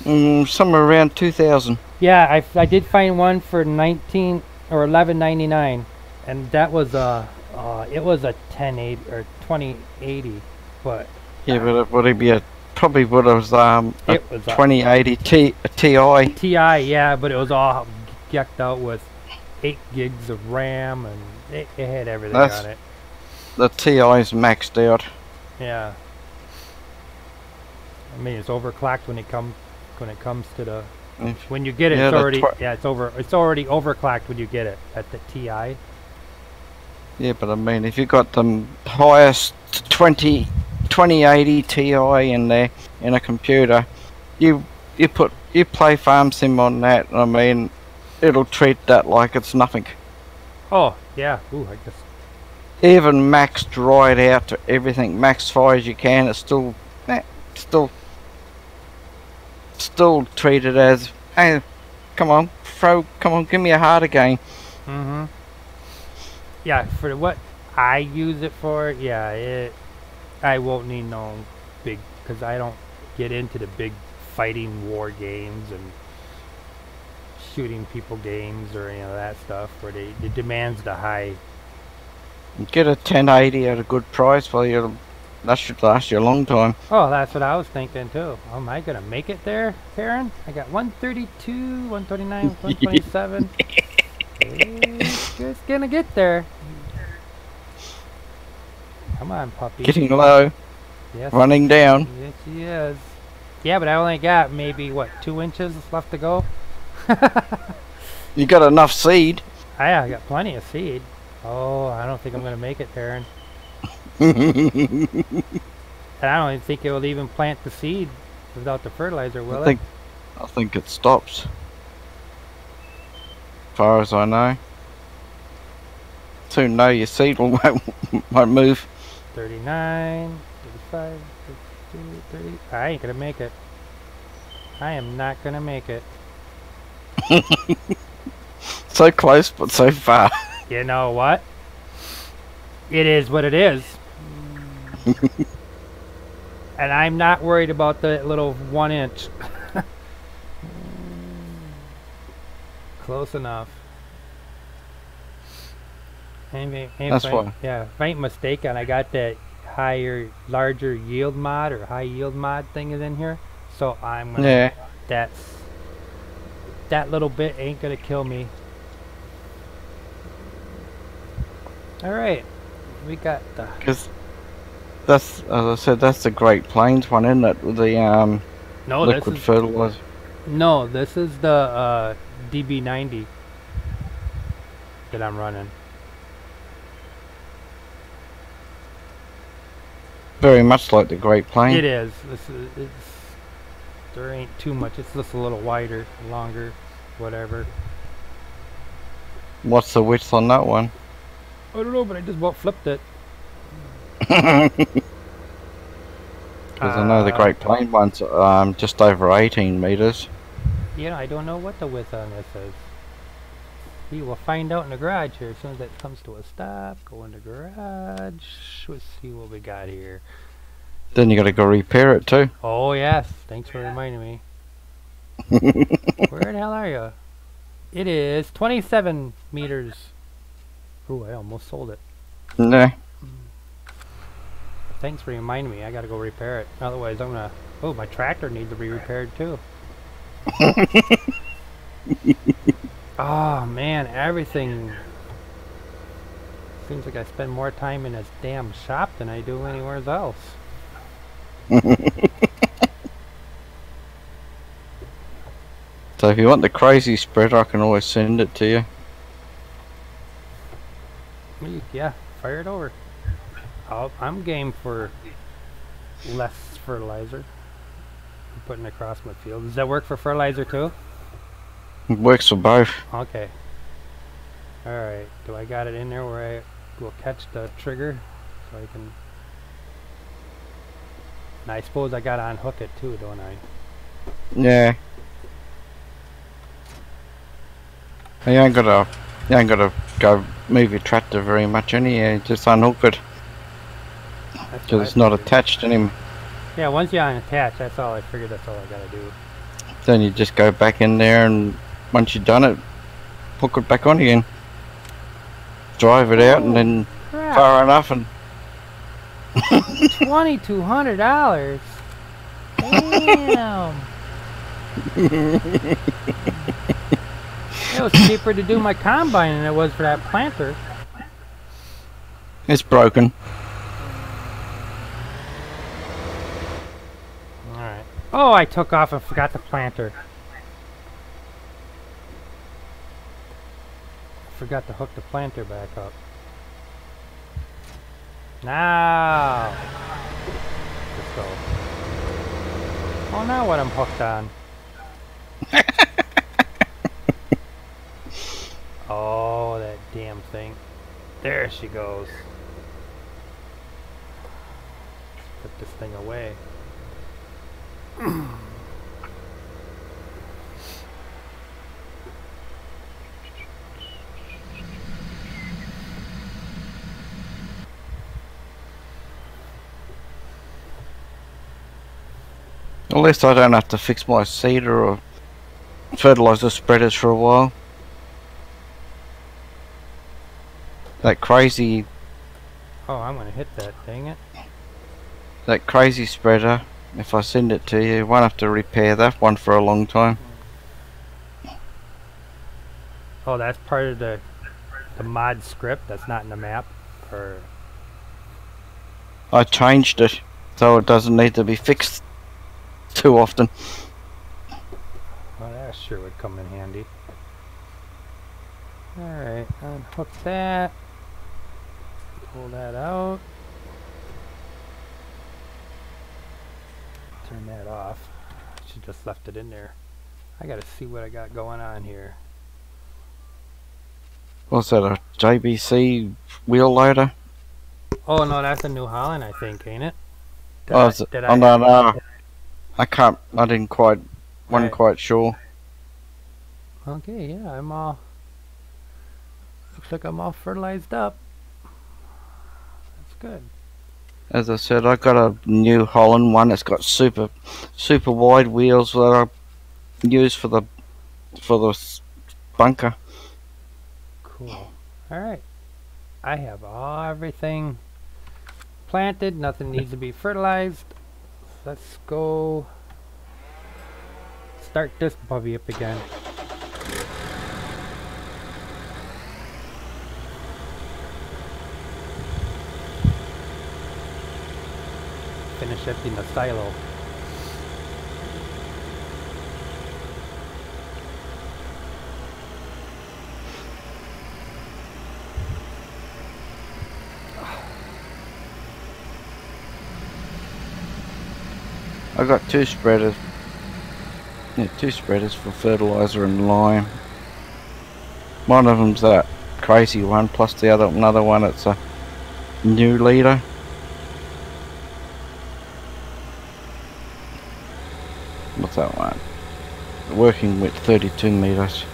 Somewhere around 2,000. Yeah, I did find one for $11.99, and that was it was a 1080 or 2080, but. Yeah, but it would be probably would have it was 2080 Ti. Ti, yeah, but it was all decked out with 8 gigs of RAM, and it had everything on it. The Ti's maxed out. Yeah. I mean, it's overclocked when it comes to the when you get it. It's already it's already overclocked when you get it at the Ti. Yeah, but I mean, if you got the highest 2080 Ti in there in a computer, you play Farm Sim on that. I mean, it'll treat that like it's nothing. Oh yeah. Ooh, I guess. Even maxed right out to everything, max as far as you can, it's still treated as, hey, come on, give me a heart again. Mm-hmm. Yeah, for what I use it for, yeah, I won't need no big, because I don't get into the big fighting war games and shooting people games or any of that stuff where it demands the high. Get a 1080 at a good price for you. That should last you a long time. Oh, that's what I was thinking too. Oh, am I gonna make it there, Karen? I got 132, 139, 127. It's just gonna get there. Come on, puppy. Getting low. Yes. Running down. Yes, he is. Yeah, but I only got maybe, what, 2 inches left to go? You got enough seed. I got plenty of seed. Oh, I don't think I'm going to make it, Aaron. And I don't even think it will even plant the seed without the fertilizer, will it? I think it stops. As far as I know. Soon know your seed won't move. 39, 35, 32, 30. I ain't going to make it. I am not going to make it. So close, but so far. You know what? It is what it is. And I'm not worried about the little 1 inch. Close enough. That's why. Yeah, if I ain't mistaken, I got that larger yield mod or high yield mod thing is in here. So I'm gonna, that little bit ain't gonna kill me. Alright, we got the... Because that's, as I said, that's the Great Plains one, isn't it? With the no, liquid fertilizer. No, this is the DB90 that I'm running. Very much like the Great Plains. It is. There ain't too much. It's just a little wider, longer, whatever. What's the width on that one? I don't know, but I just about flipped it. Because I know the Great Plains one's just over 18 meters. Yeah, I don't know what the width on this is. We will find out in the garage here as soon as it comes to a stop. Go in the garage. Let's see what we got here. Then you got to go repair it too. Oh yes, thanks for reminding me. Where the hell are you? It is 27 meters. Ooh, I almost sold it. Nah. Thanks for reminding me. I gotta go repair it. Otherwise, I'm gonna... Oh, my tractor needs to be repaired too. Oh man, everything... Seems like I spend more time in this damn shop than I do anywhere else. So if you want the crazy spreader, I can always send it to you. Yeah, fire it over. I'm game for less fertilizer. I'm putting it across my field. Does that work for fertilizer too? It works for both. Okay. Alright, do I got it in there where I will catch the trigger so I can... And I suppose I gotta unhook it too, don't I? Yeah. You ain't gotta go move your tractor very much anyway, just unhook it. Because it's not attached anymore. Yeah, once you unattach, that's all I figured, that's all I gotta do. Then you just go back in there and once you've done it, hook it back on again. Drive it out and then far enough and... $2,200? Damn! It was cheaper to do my combine than it was for that planter. It's broken. Alright. Oh, I took off and forgot the planter. Forgot to hook the planter back up. Now. Let's go. Oh, now what I'm hooked on. Oh, that damn thing. There she goes. Put this thing away. At least I don't have to fix my seeder or fertilizer spreaders for a while. That crazy... Oh, I'm gonna hit that, dang it. That crazy spreader, if I send it to you, you won't have to repair that one for a long time. Oh, that's part of the mod script, that's not in the map? Or... I changed it, so it doesn't need to be fixed too often. Well, that sure would come in handy. Alright, unhook that. Pull that out. Turn that off. I should just left it in there. I gotta see what I got going on here. What's that, a JBC wheel loader? Oh no, that's a New Holland, I think, ain't it? No, I can't, I didn't quite, wasn't quite sure. Okay, yeah, I'm all, looks like I'm all fertilized up. That's good. As I said, I got a New Holland one that's got super wide wheels that I use for the bunker. Cool. Alright. I have everything planted, nothing needs to be fertilized. Let's go start this puppy up again. Finish emptying the silo. I got two spreaders. Yeah, two spreaders for fertilizer and lime. One of them's that crazy one, plus the another one. It's a new leader. What's that one? Working with 32 meters.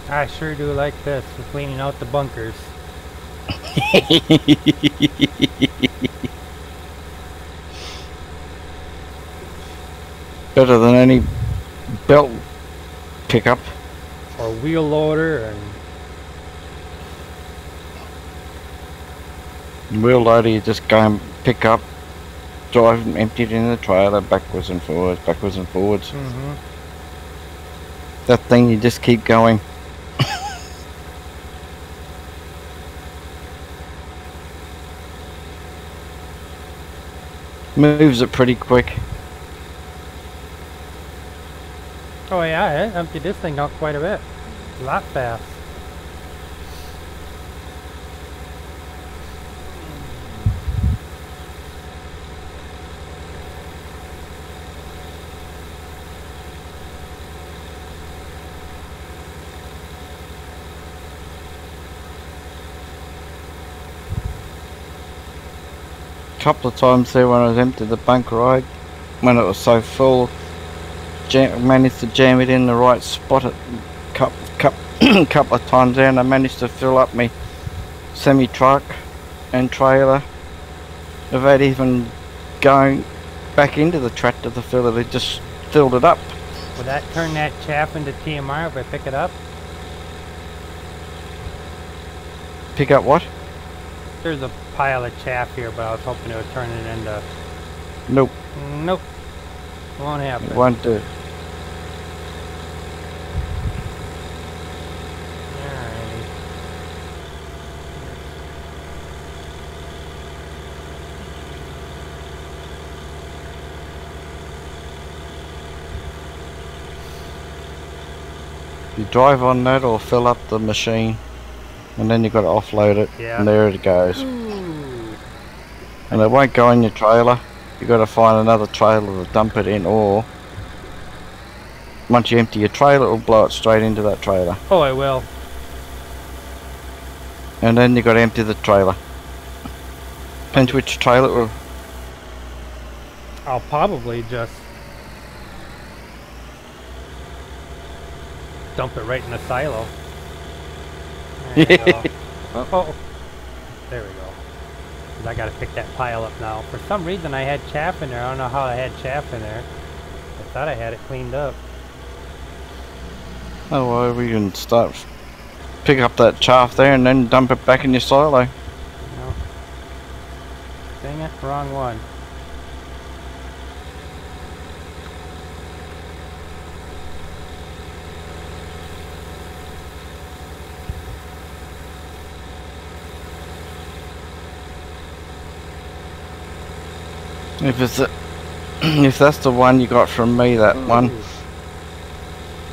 I sure do like this for cleaning out the bunkers. Better than any belt pickup. Or wheel loader and... Wheel loader, you just go and pick up, drive and empty it in the trailer, backwards and forwards, backwards and forwards. That thing, you just keep going. Moves it pretty quick. Oh yeah, I emptied this thing out quite a bit. A lot fast. couple of times there when I was empty the bunker, when it was so full, managed to jam it in the right spot at couple of times there, and I managed to fill up my semi-truck and trailer without even going back into the tractor to fill it. It just filled it up. Would that turn that chaff into TMR if I pick it up? Pick up what? There's a pile of chaff here, but I was hoping it would turn it into... Nope. Nope. Won't happen. It won't do. Alrighty. You drive on that or fill up the machine, and then you got to offload it, and there it goes. Ooh. And it won't go in your trailer. You got to find another trailer to dump it in, or once you empty your trailer, it'll blow it straight into that trailer. Oh, I will. And then you got to empty the trailer. Depends which trailer it will. I'll probably just dump it right in the silo. There we go. Oh. There we go. 'Cause I gotta pick that pile up now. For some reason I had chaff in there. I don't know how I had chaff in there. I thought I had it cleaned up. Oh well, we can pick up that chaff there and then dump it back in your silo. No. Dang it, wrong one. If that's the one you got from me, that one,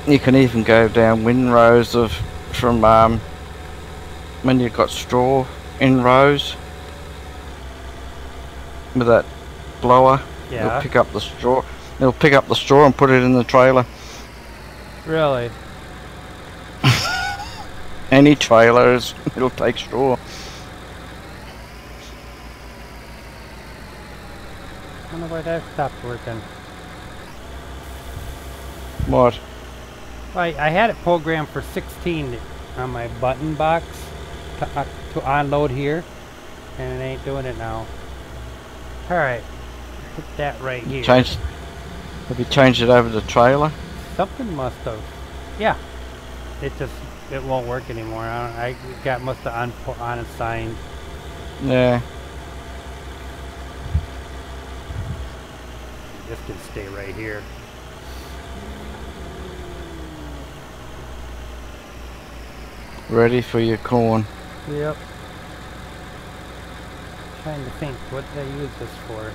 you can even go down windrows from when you've got straw in rows with that blower. Yeah. It'll pick up the straw. It'll pick up the straw and put it in the trailer. Really? Any trailers, it'll take straw. I wonder why that stopped working. What? I had it programmed for 16 on my button box to unload here, and it ain't doing it now. Alright, put that right here. Have you changed it over to trailer? Something must have. Yeah. It won't work anymore. Must have unassigned. Yeah. This can stay right here. Ready for your corn. Yep. Trying to think, what did I use this for?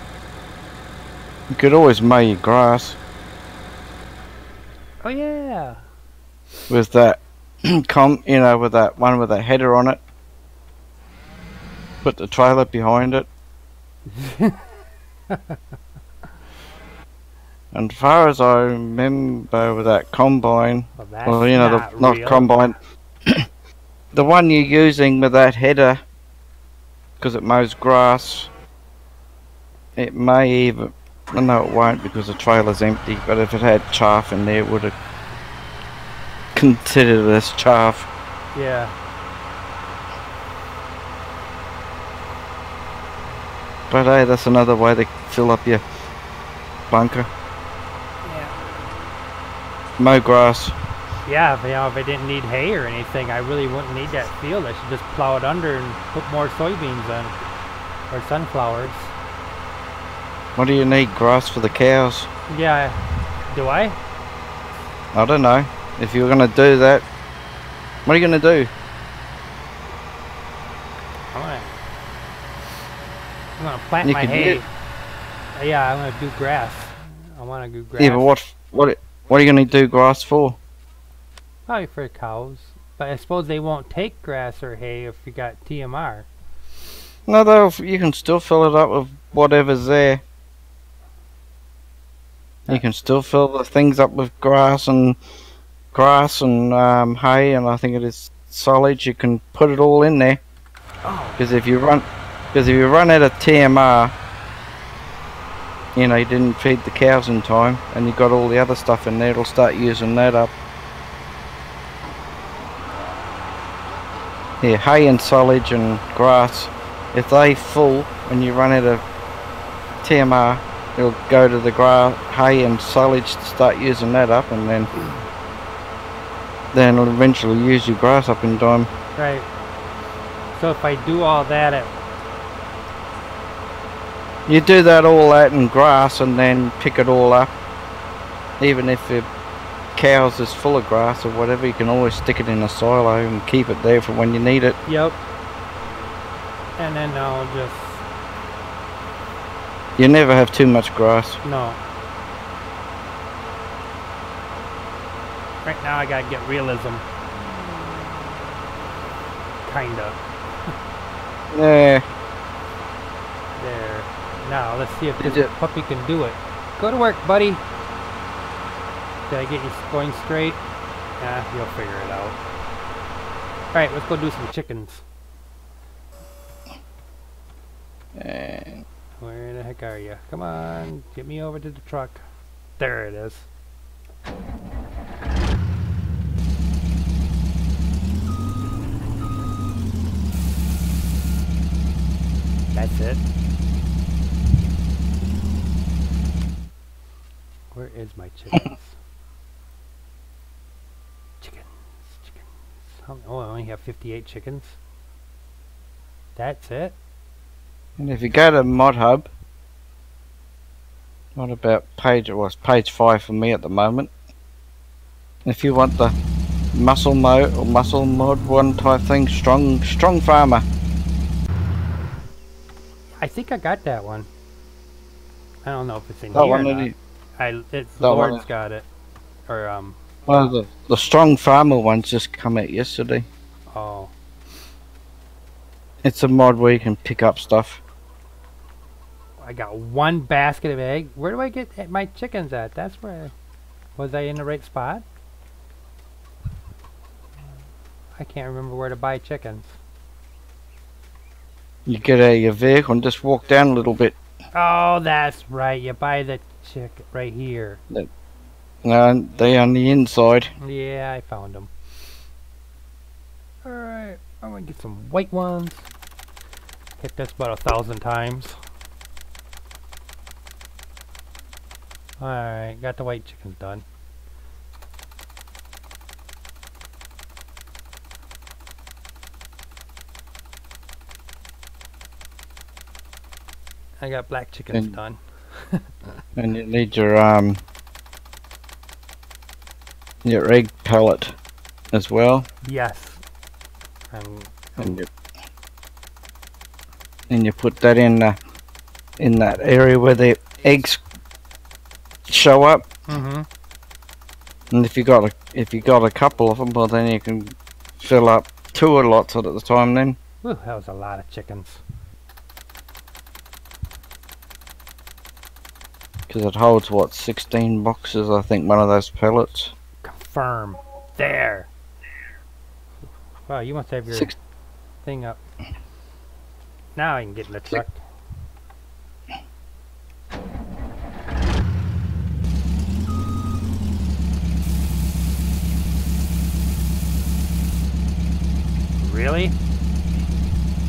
You could always mow your grass Oh yeah. with that with that one with that header on it. Put the trailer behind it. And as far as I remember with that combine, not combine, the one you're using with that header, because it mows grass, it may even, no it won't because the trailer's empty, but if it had chaff in there it would have considered it as chaff. Yeah. But hey, that's another way to fill up your bunker. Mow grass. Yeah, if I didn't need hay or anything, I really wouldn't need that field. I should just plow it under and put more soybeans in. Or sunflowers. What do you need? Grass for the cows? Yeah. Do I? I don't know. If you're going to do that, what are you going to do? I'm gonna plant my hay. Yeah, I'm gonna do grass. I want to do grass. Yeah, but what are you going to do grass for? Probably for cows. But I suppose they won't take grass or hay if you got TMR. No, though, you can still fill it up with whatever's there. You can still fill the things up with grass and hay, and I think it is silage. You can put it all in there. Oh. Because if you run out of TMR, you know, you didn't feed the cows in time, and you got all the other stuff in there, it'll start using that up. Yeah, hay and silage and grass, if they full and you run out of TMR, it'll go to the grass, hay and silage to start using that up, and then it'll eventually use your grass up in time. Right. So if I do all that at... You do all that in grass and then pick it all up. Even if your cows is full of grass or whatever, you can always stick it in a silo and keep it there for when you need it. Yep. And then I'll just... You never have too much grass. No. Right now I gotta get realism. Kinda. Yeah. There. Now let's see if this puppy can do it. Go to work, buddy. Did I get you going straight? Yeah, you'll figure it out. Alright, let's go do some chickens. And where the heck are you? Come on, get me over to the truck. There it is. That's it. Where is my chickens? Chickens. Oh, I only have 58 chickens. That's it? And if you go to Mod Hub, what about page? Well, it's page 5 for me at the moment. If you want the muscle mode or muscle mod one type thing, strong farmer. I think I got that one. I don't know if it's in that here one or not. It's Lord's got it. Or well, the strong farmer one's just come out yesterday. Oh. It's a mod where you can pick up stuff. I got one basket of eggs. Where do I get my chickens at? That's where... Was I in the right spot? I can't remember where to buy chickens. You get out of your vehicle and just walk down a little bit. Oh, that's right. You buy the chick right here. No, they're on the inside. Yeah, I found them. Alright, I'm gonna get some white ones. Hit this about 1,000 times. Alright, got the white chickens done. I got black chickens done. And you need your egg pellet as well. Yes. And you put that in that area where the eggs show up. Mm-hmm. And if you got a couple of them, well then you can fill up 2 lots at a time then. Whew, that was a lot of chickens. Because it holds, what, 16 boxes, I think, one of those pellets. Confirm. There. Wow, you must have your thing up. Now I can get in the truck. Really?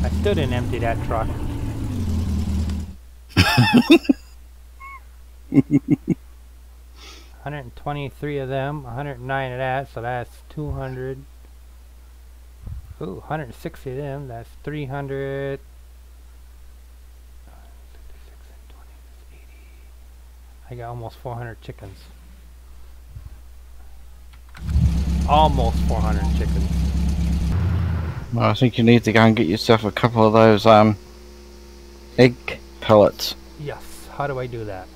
I still didn't empty that truck. 123 of them, 109 of that, so that's 200. Ooh, 160 of them, that's 300. 56 and 20 is 80. I got almost 400 chickens. Almost 400 chickens. Well, I think you need to go and get yourself a couple of those egg pellets. Yes, how do I do that?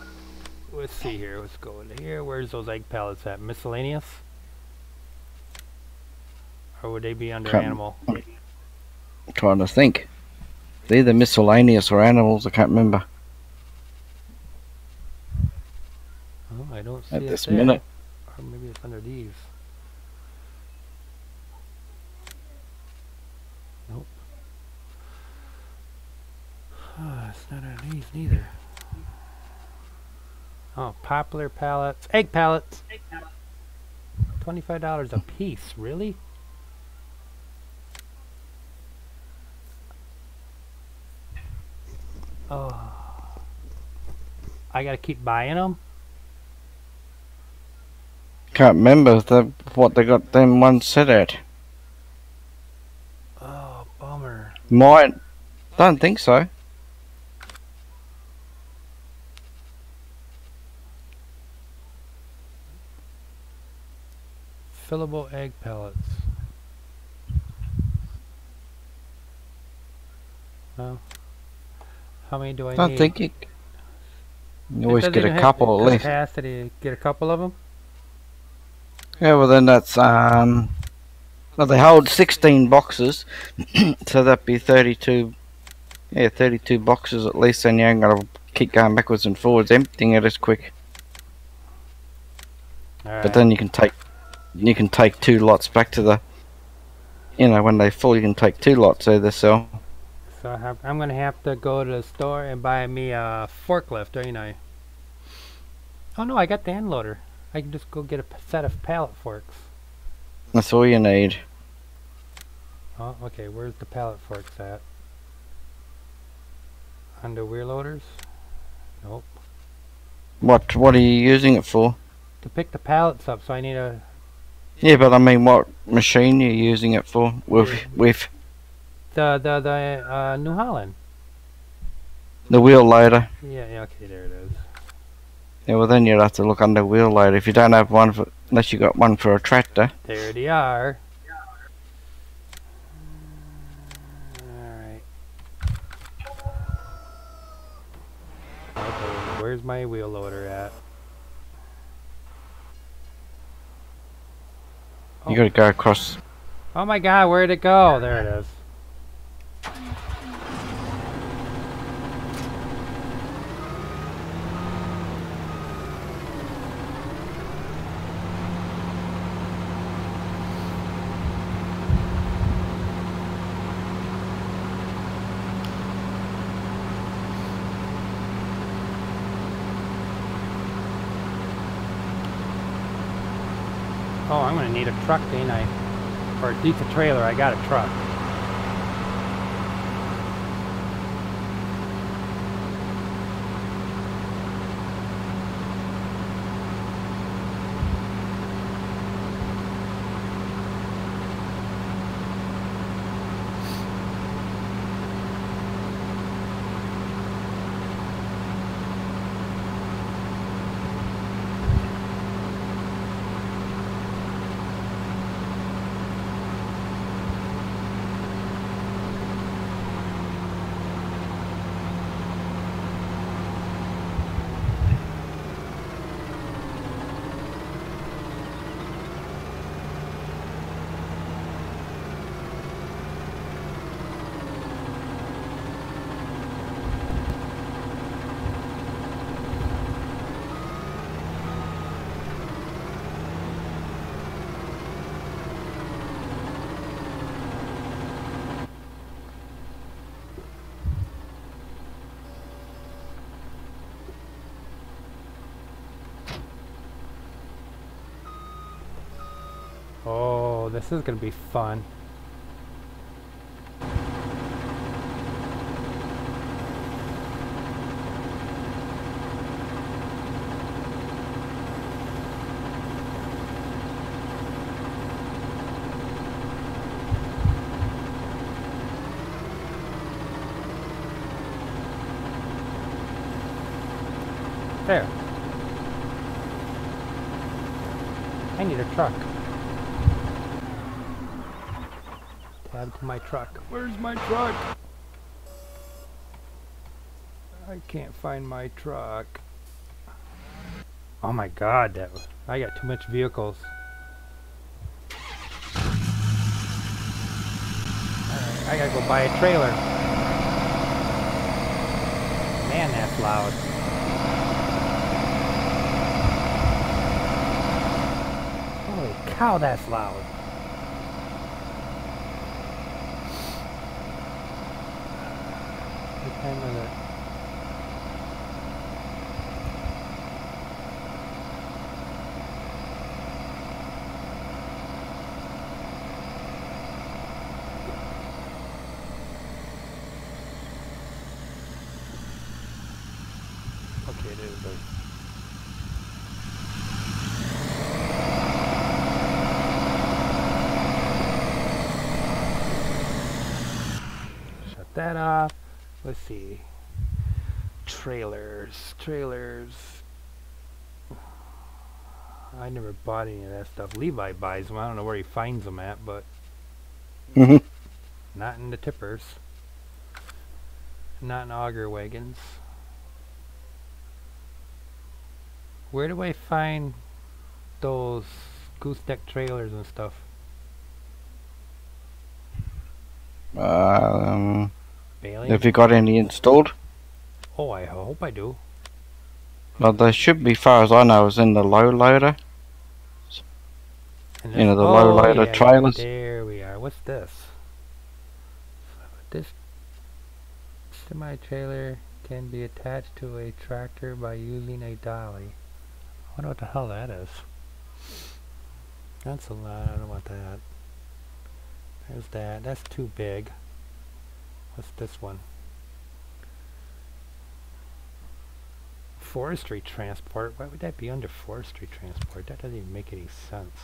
Let's see here, let's go into here. Where's those egg pellets at? Miscellaneous? Or would they be under animal? I'm trying to think. They're either miscellaneous or animals, I can't remember. Oh, I don't see at it this there. minute. Or maybe it's under these. Nope. It's not on these neither. Oh, poplar pallets. Egg pallets. $25 a piece. Really? Oh. I gotta keep buying them? Can't remember what they got them ones set at. Oh, bummer. Might. Don't think so. Fillable egg pellets. Oh. How many do I Don't need? think you always get a couple at least. Capacity. Get a couple of them? Yeah, well then that's well they hold 16 boxes, so that'd be 32. Yeah, 32 boxes at least, and you ain't gotta keep going backwards and forwards, emptying it as quick. But then you can take 2 lots back to the, when they full, you can take 2 lots either. So I'm gonna have to go to the store and buy me a forklift, ain't I? Oh no, I got the end loader. I can just go get a set of pallet forks. that's all you need. Oh, okay. Where's the pallet forks at? Under wheel loaders? Nope. What are you using it for? To pick the pallets up, so I need a... Yeah, but I mean, what machine are you using it for? With The New Holland. the wheel loader. Yeah, okay, there it is. Yeah, well then you'd have to look under wheel loader if you don't have one for, unless you got one for a tractor. There they are. Alright. Okay, where's my wheel loader at? You gotta go across. Oh my god, where'd it go? There it is. Oh, I'm gonna need a truck, ain't I? Or at least a trailer. I got a truck. Oh, this is gonna be fun. There. I need a truck. Tab to my truck. Where's my truck? I can't find my truck. Oh my god, I got too much vehicles. Alright, I gotta go buy a trailer. Man, that's loud. Holy cow, that's loud. What time is it? it is a... Shut that off. Let's see. Trailers. I never bought any of that stuff. Levi buys them. I don't know where he finds them at, but not in the tippers. Not in auger wagons. Where do I find those gooseneck trailers and stuff? Have Bailey? you got any installed? Oh, I hope I do. Well, they should be, far as I know, is in the low loader. You know, the low loader trailers. There we are. What's this? This semi-trailer can be attached to a tractor by using a dolly. I wonder what the hell that is. That's a lot. I don't want that. There's that. That's too big. What's this one? Forestry transport. Why would that be under forestry transport? That doesn't even make any sense.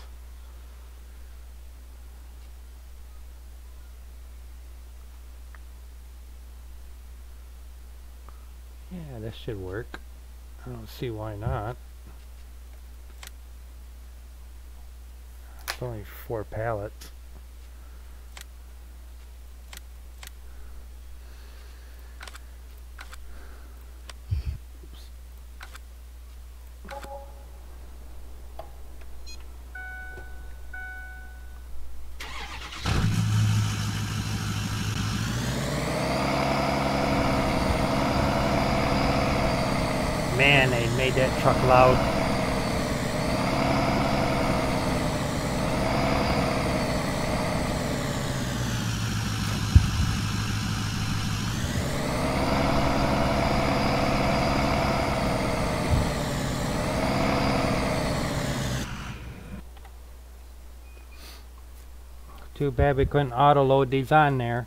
Yeah, this should work. I don't see why not. It's only 4 pallets. Man, they made that truck loud. Too bad we couldn't auto load these on there.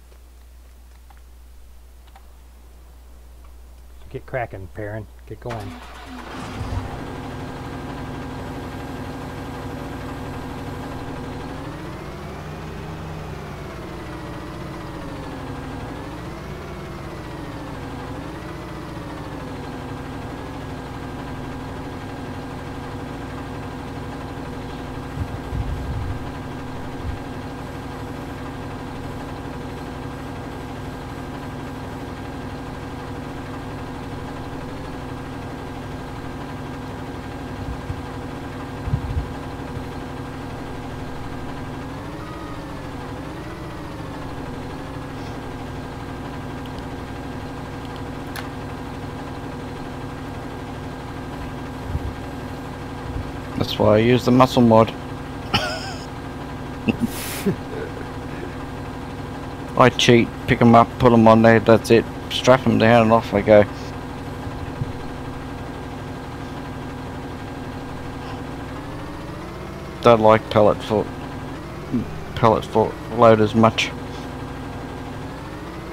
Get cracking, Perrin. Get going. That's why I use the muscle mod. I cheat, pick them up, put them on there, that's it. Strap them down and off I go. Don't like pellet foot loaders much.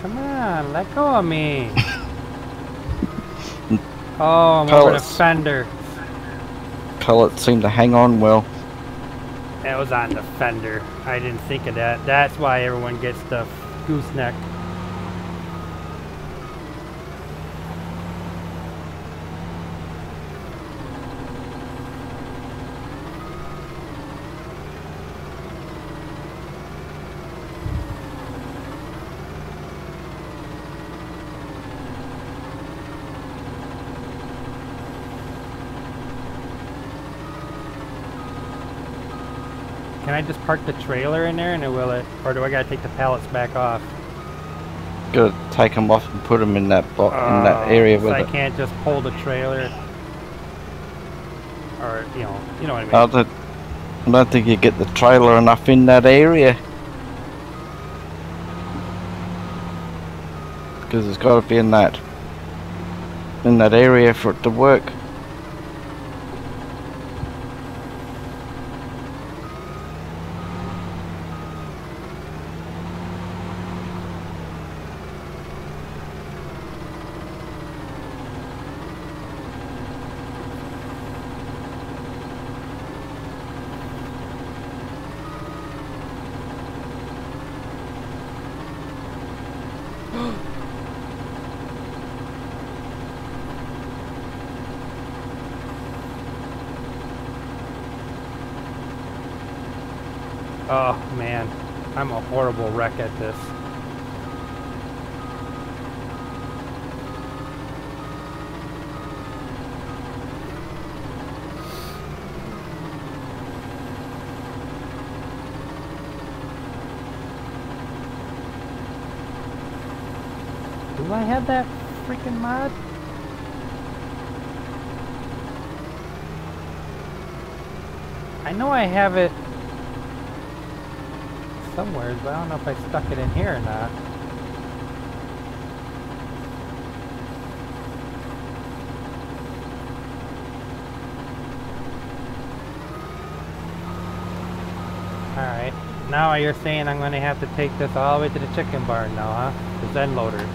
Come on, let go of me. Oh, I'm over the fender. Pellets seem to hang on well. That was on the fender. I didn't think of that. That's why everyone gets the gooseneck. Can I just park the trailer in there and will it, or do I gotta take the pallets back off? Gotta take them off and put them in that area so with I it. can't just pull the trailer, or you know what I mean. I don't think you get the trailer enough in that area. Because it's got to be in that area for it to work. Oh man, I'm a horrible wreck at this. Do I have that freaking mod? I know I have it somewhere, but I don't know if I stuck it in here or not. Alright, now you're saying I'm going to have to take this all the way to the chicken barn now, huh? The Zen loader.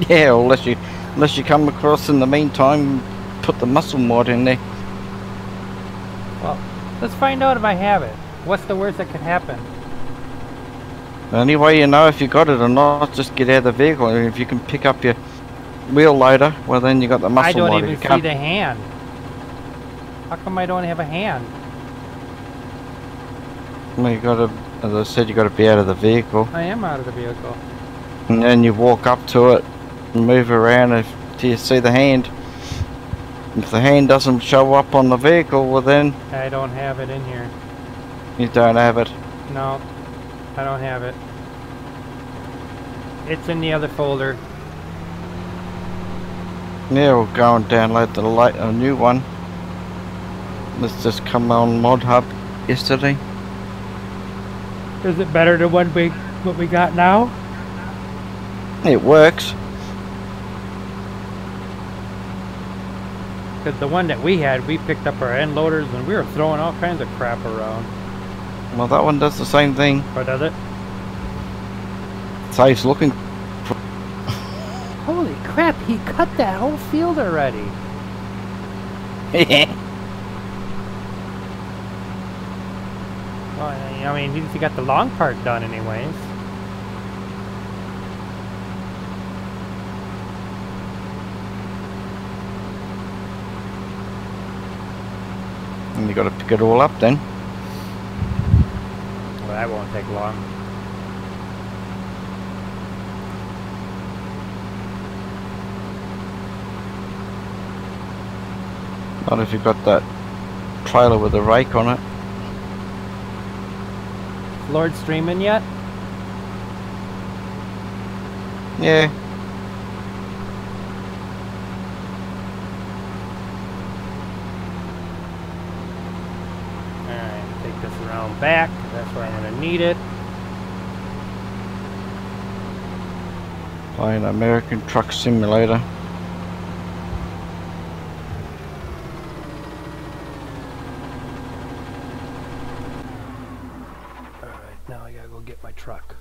Yeah, unless you come across in the meantime, put the muscle mod in there. Well, let's find out if I have it. What's the worst that could happen? Anyway, you know if you got it or not, just get out of the vehicle. And if you can pick up your wheel loader, well then you got the muscle mod. I don't even see the hand. How come I don't have a hand? Well, you got to, as I said, you got to be out of the vehicle. I am out of the vehicle. And then you walk up to it and move around till you see the hand. If the hand doesn't show up on the vehicle, well then... I don't have it in here. You don't have it? No, I don't have it. It's in the other folder. Yeah, we'll go and download a new one. Let's just come on Mod Hub yesterday. Is it better than what we got now? It works. Because the one that we had, we picked up our end loaders and we were throwing all kinds of crap around. Well, that one does the same thing. Or does it? Saves looking. Holy crap, he cut that whole field already. Well, I mean, he got the long part done anyways. And you got to pick it all up then. Well, that won't take long. Not if you've got that trailer with a rake on it. Lord streaming yet? Yeah. Alright, take this around back. That's where I'm going to need it. Playing American Truck Simulator. Now I gotta go get my truck.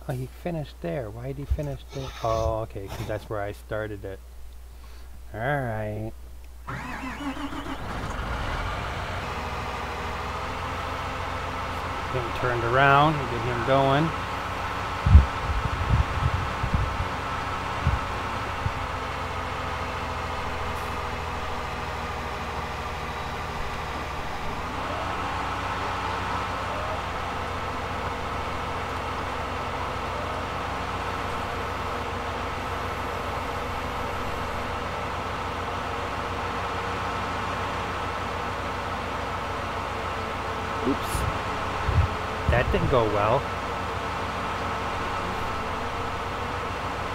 Oh, he finished there. Why did he finish there? Oh, okay, because that's where I started it. Alright. Get him turned around, get him going. Oops. That didn't go well.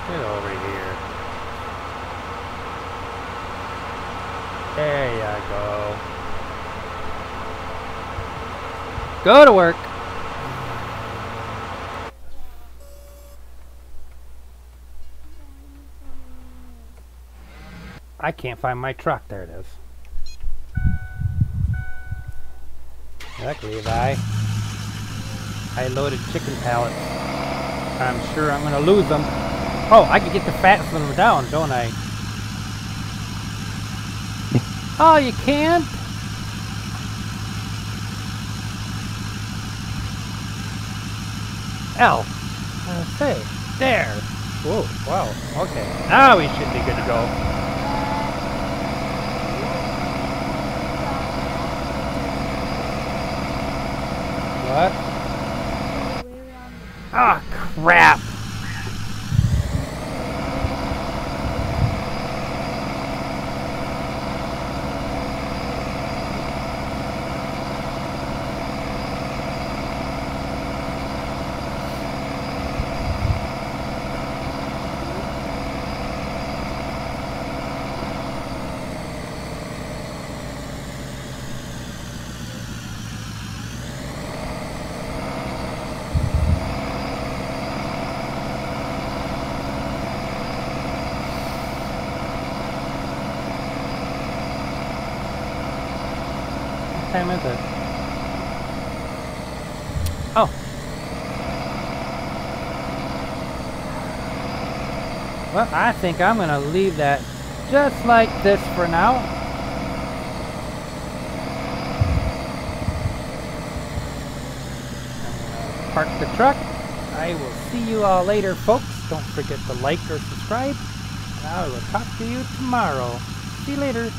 Get over here. There you go. Go to work. I can't find my truck. There it is. Look, Levi. I loaded chicken pallets. I'm sure I'm gonna lose them. Oh, I can get the fats of them down, don't I? Oh, you can't? L. Say, there. Whoa, wow, okay. Now we should be good to go. What? Ah, crap! What time is it? Oh. Well, I think I'm gonna leave that just like this for now. I'm gonna park the truck. I will see you all later, folks. Don't forget to like or subscribe. And I will talk to you tomorrow. See you later.